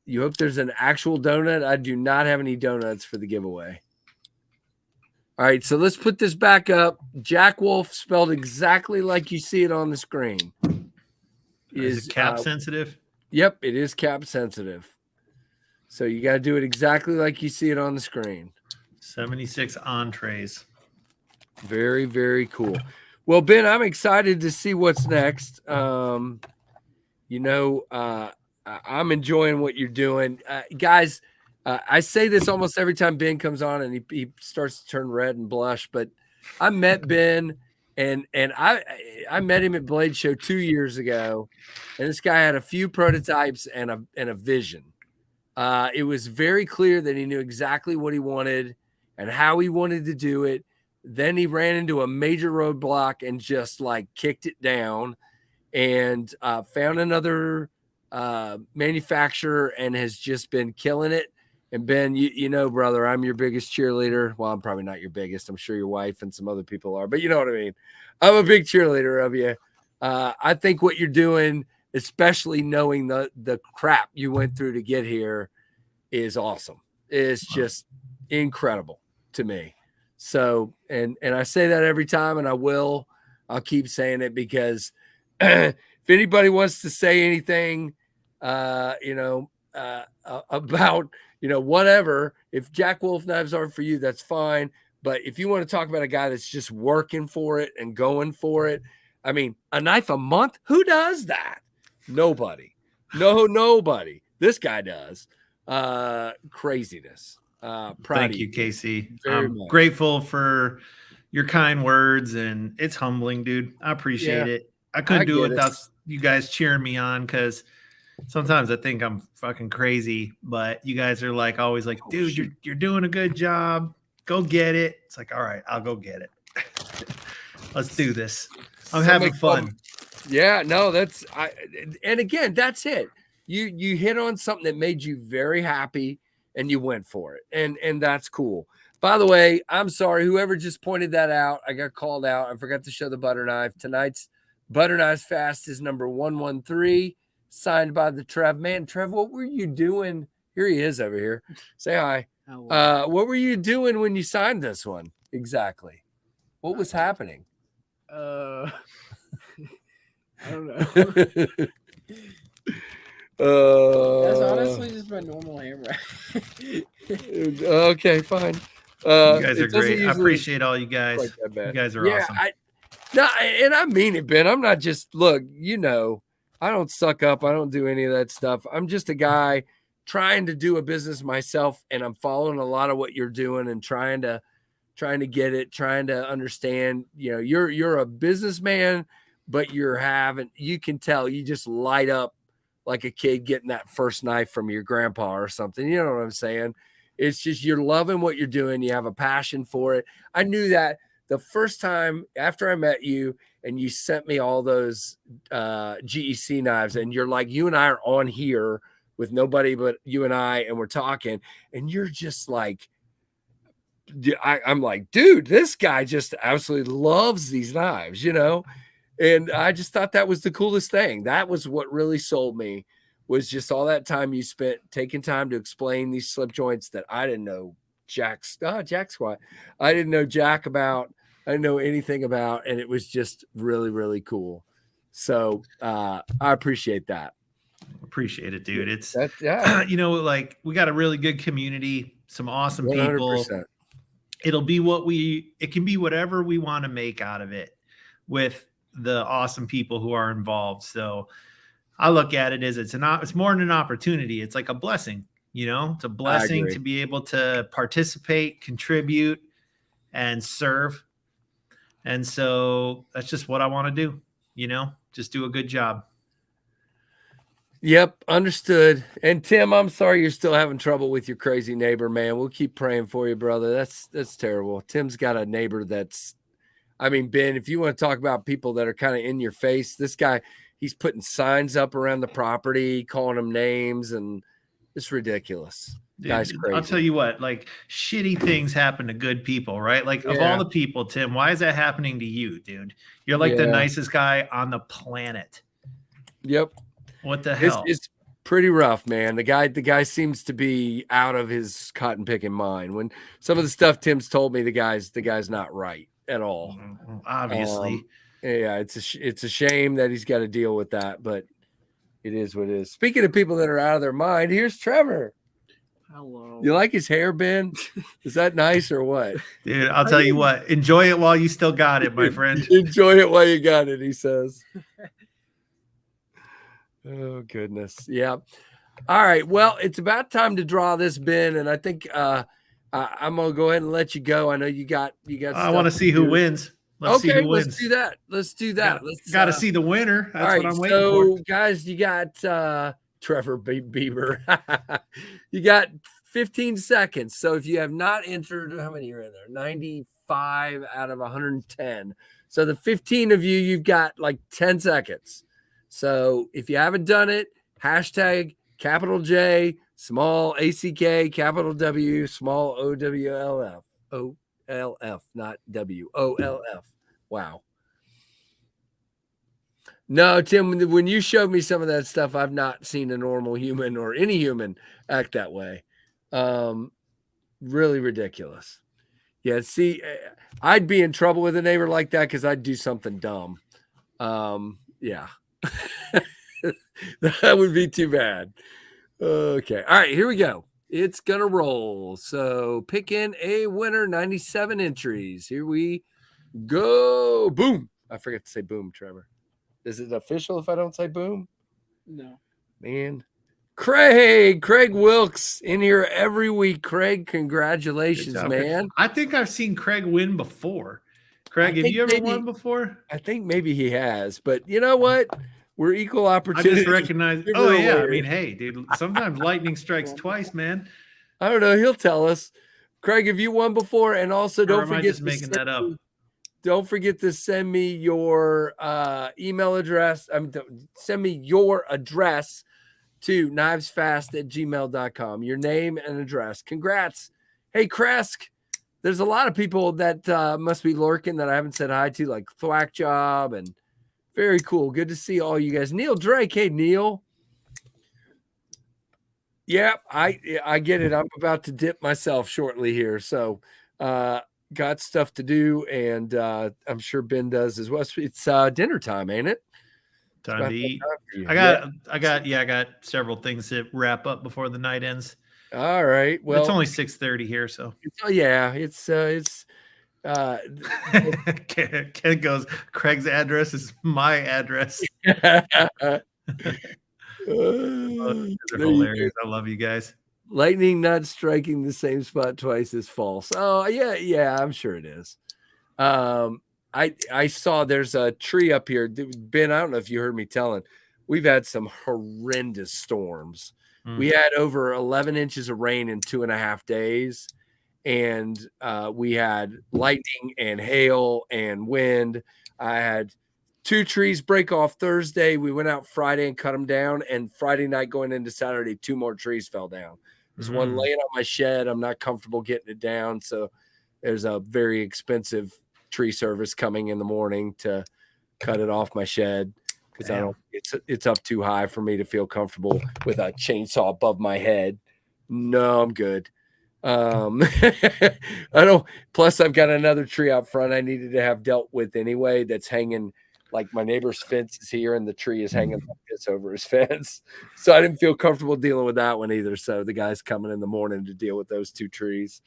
You hope there's an actual donut? I do not have any donuts for the giveaway. All right, so let's put this back up. Jack Wolf, spelled exactly like you see it on the screen. Is it cap sensitive? Yep, it is cap sensitive. So you got to do it exactly like you see it on the screen. 76 entrees. Very, very cool. Well, Ben, I'm excited to see what's next. I'm enjoying what you're doing. Guys, I say this almost every time Ben comes on and he starts to turn red and blush, but I met Ben and I met him at Blade Show 2 years ago, and this guy had a few prototypes and a vision. It was very clear that he knew exactly what he wanted and how he wanted to do it. Then he ran into a major roadblock and just kicked it down and found another manufacturer and has just been killing it. And Ben, you know, brother, I'm your biggest cheerleader. Well, I'm probably not your biggest. I'm sure your wife and some other people are, but you know what I mean? I'm a big cheerleader of you. I think what you're doing, especially knowing the crap you went through to get here, is awesome. It's just incredible to me. So, and I say that every time, and I'll keep saying it, because if anybody wants to say anything, about, whatever. If Jack Wolf knives aren't for you, that's fine. But if you want to talk about a guy that's just working for it and going for it, I mean, a knife a month, who does that? Nobody. Nobody. This guy does. Craziness. Thank you, Casey. I'm grateful for your kind words, and it's humbling, dude. I appreciate it. I couldn't do it without you guys cheering me on, because sometimes I think I'm fucking crazy, but you guys are like always like, dude, you're doing a good job. Go get it. It's like, all right, I'll go get it. Let's do this. I'm having fun. Yeah, no, and again, that's it. You hit on something that made you very happy and you went for it. And that's cool. By the way, I'm sorry, whoever just pointed that out, I got called out. I forgot to show the butter knife. Tonight's butter knife fast is number 113, signed by the Trev. Man, Trev, what were you doing? Here he is over here. Say hi. What were you doing when you signed this one? Exactly. What was happening? I don't know. That's honestly just my normal hammer. Okay, fine. You guys are great. I appreciate all you guys. You guys are awesome. And I mean it, Ben. I'm not just, look, I don't suck up. I don't do any of that stuff. I'm just a guy trying to do a business myself, and I'm following a lot of what you're doing and trying to get it, trying to understand. You're a businessman, but you can tell you just light up like a kid getting that first knife from your grandpa or something. You know what I'm saying? It's just, you're loving what you're doing. You have a passion for it. I knew that the first time after I met you and you sent me all those GEC knives, and you're like, you and I are on here with nobody but you and I, and we're talking, and you're just like, I'm like, dude, this guy just absolutely loves these knives, And I just thought that was the coolest thing. That was what really sold me, was just all that time you spent taking time to explain these slip joints that I didn't know jack squat. I didn't know jack about. I didn't know anything about, and it was just really, really cool. So I appreciate that. Appreciate it, dude. It's like, we got a really good community, some awesome 100%. People. It can be whatever we want to make out of it with the awesome people who are involved. So I look at it as it's more than an opportunity. It's like a blessing, it's a blessing to be able to participate, contribute, and serve. And so that's just what I want to do, just do a good job. Yep. Understood. And Tim, I'm sorry you're still having trouble with your crazy neighbor, man. We'll keep praying for you, brother. That's terrible. Tim's got a neighbor Ben, if you want to talk about people that are kind of in your face, this guy, he's putting signs up around the property, calling them names, and it's ridiculous. Dude, guy's crazy. I'll tell you what, like, shitty things happen to good people, right? Like, of all the people, Tim, why is that happening to you, dude? You're like the nicest guy on the planet. Yep. What the hell? It's pretty rough, man. The guy seems to be out of his cotton picking mind. When some of the stuff Tim's told me, the guy's not right at all. Obviously. It's a shame that he's got to deal with that, but it is what it is. Speaking of people that are out of their mind, here's Trevor. Hello. You like his hair, Ben? Is that nice or what? Dude, I'll tell you what. Enjoy it while you still got it, my friend. Enjoy it while you got it, he says. Oh, goodness. Yeah. All right. Well, it's about time to draw this, Ben, and I think I'm going to go ahead and let you go. I know you got I want to see who wins. Let's see who wins. Let's do that. Got to see the winner. That's all right, what I'm waiting for. So, guys, you got Trevor Bieber. You got 15 seconds. So if you have not entered, how many are in there? 95 out of 110. So the 15 of you, you've got like 10 seconds. So if you haven't done it, hashtag capital J, small ACK, capital W, small OWLF. OLF, not W. OLF. Wow. No, Tim, when you showed me some of that stuff, I've not seen a normal human or any human act that way. Really ridiculous. Yeah, see, I'd be in trouble with a neighbor like that because I'd do something dumb. Yeah. That would be too bad. Okay. All right, here we go. It's gonna roll. So pick in a winner, 97 entries. Here we go. Boom. I forgot to say boom, Trevor. Is it official if I don't say boom? No. Man. Craig Wilkes in here every week. Craig, congratulations, man. I think I've seen Craig win before. Craig, have you ever won before? I think maybe he has, but you know what? We're equal opportunity. I just recognize. Oh, yeah. I mean, hey, dude, sometimes lightning strikes twice, man. I don't know. He'll tell us. Craig, have you won before? And also, don't forget. Just making that up. Don't forget to send me your email address. Send me your address to knivesfast@gmail.com. Your name and address. Congrats. Hey, Kresk. There's a lot of people that must be lurking that I haven't said hi to, like Thwack Job, and very cool. Good to see all you guys. Neil Drake. Hey, Neil. Yeah, I get it. I'm about to dip myself shortly here. So got stuff to do, and I'm sure Ben does as well. It's dinner time, ain't it? Time to eat. I got several things to wrap up before the night ends. All right. Well, it's only 6:30 here, so it's Ken goes, Craig's address is my address. Hilarious. I love you guys. Lightning not striking the same spot twice is false. Oh, yeah, I'm sure it is. I saw there's a tree up here. Ben, I don't know if you heard me telling. We've had some horrendous storms. We had over 11 inches of rain in 2.5 days. And we had lightning and hail and wind. I had 2 trees break off Thursday. We went out Friday and cut them down. And Friday night going into Saturday, 2 more trees fell down. There's one laying on my shed. I'm not comfortable getting it down. So there's a very expensive tree service coming in the morning to cut it off my shed because it's up too high for me to feel comfortable with a chainsaw above my head. No, I'm good. I don't. Plus, I've got another tree out front I needed to have dealt with anyway. That's hanging like my neighbor's fence is here, and the tree is hanging like this over his fence. So I didn't feel comfortable dealing with that one either. So the guy's coming in the morning to deal with those 2 trees.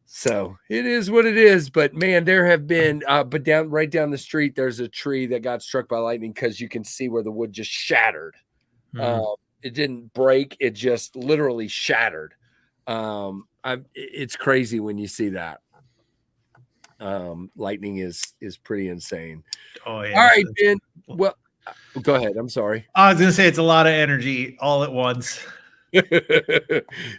So it is what it is. But man, there have been. But right down the street, there's a tree that got struck by lightning because you can see where the wood just shattered. It didn't break; it just literally shattered. It's crazy when you see that. Lightning is pretty insane. Oh yeah. All right, Ben. Well, go ahead. I'm sorry. I was gonna say it's a lot of energy all at once.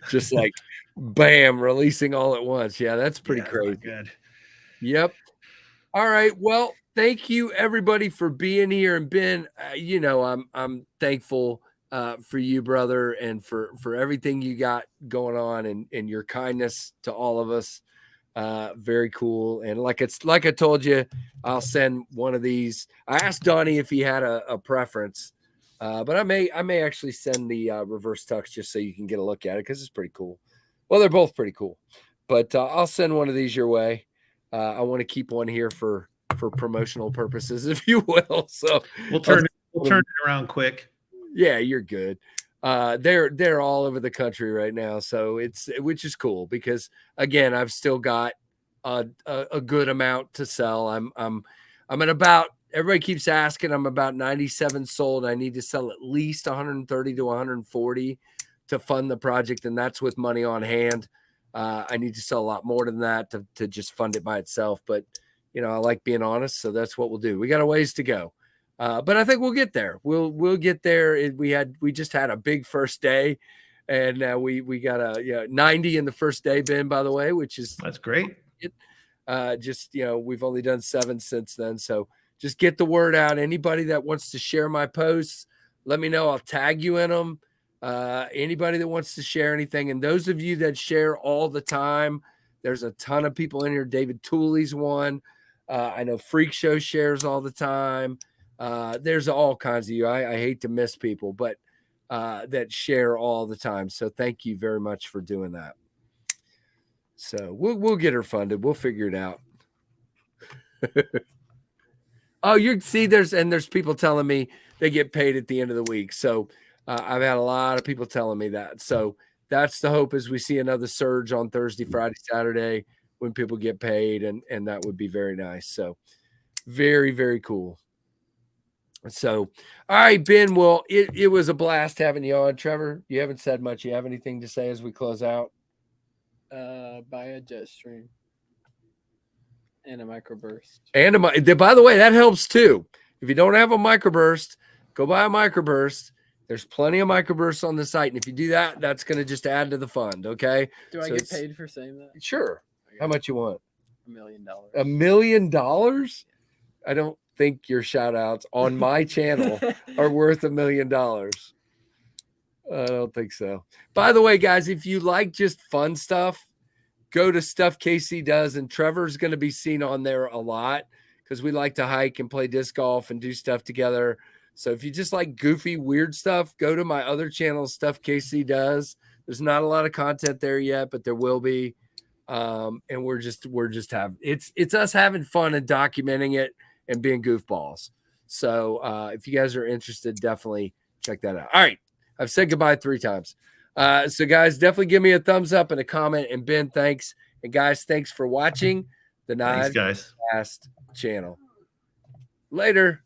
Just like bam, releasing all at once. Yeah, that's pretty crazy. Good. Yep. All right. Well, thank you everybody for being here. And Ben, I'm thankful for you, brother, and for everything you got going on and your kindness to all of us. Very cool. And like I told you, I'll send one of these. I asked Donnie if he had a preference, but I may actually send the reverse tux just so you can get a look at it because it's pretty cool. Well, they're both pretty cool, but I'll send one of these your way. I want to keep one here for promotional purposes, if you will. So we'll turn it around quick. Yeah, you're good. They're all over the country right now, so which is cool because again, I've still got a good amount to sell. I'm at about, everybody keeps asking, I'm about 97 sold. I need to sell at least 130 to 140 to fund the project, and that's with money on hand. I need to sell a lot more than that to just fund it by itself. But I like being honest, so that's what we'll do. We got a ways to go. But I think we'll get there. We'll get there. We just had a big first day, and we got 90 in the first day, Ben, by the way, that's great. We've only done 7 since then. So just get the word out. Anybody that wants to share my posts, let me know. I'll tag you in them. Anybody that wants to share anything, and those of you that share all the time, there's a ton of people in here. David Tooley's one. I know Freak Show shares all the time. There's all kinds of you. I hate to miss people, but that share all the time. So thank you very much for doing that. So we'll get her funded. We'll figure it out. Oh, there's people telling me they get paid at the end of the week. So I've had a lot of people telling me that. So that's the hope, is we see another surge on Thursday, Friday, Saturday when people get paid, and that would be very nice. So very, very cool. So, all right, Ben, well, it was a blast having you on. Trevor, you haven't said much. You have anything to say as we close out? Buy a jet stream and a microburst. And by the way, that helps too. If you don't have a microburst, go buy a microburst. There's plenty of microbursts on the site. And if you do that, that's going to just add to the fund. Okay. Do I get paid for saying that? Sure. How much you want? $1 million. $1 million? I don't think your shout outs on my channel are worth $1 million. I don't think so. By the way, guys, if you like just fun stuff, go to Stuff KC Does, and Trevor's going to be seen on there a lot because we like to hike and play disc golf and do stuff together. So if you just like goofy, weird stuff, go to my other channel, Stuff KC Does. There's not a lot of content there yet, but there will be. And we're just having it's us having fun and documenting it and being goofballs. So if you guys are interested, definitely check that out. All right. I've said goodbye 3 times. So guys, definitely give me a thumbs up and a comment. And Ben, thanks. And guys, thanks for watching the Knives Cast channel. Later.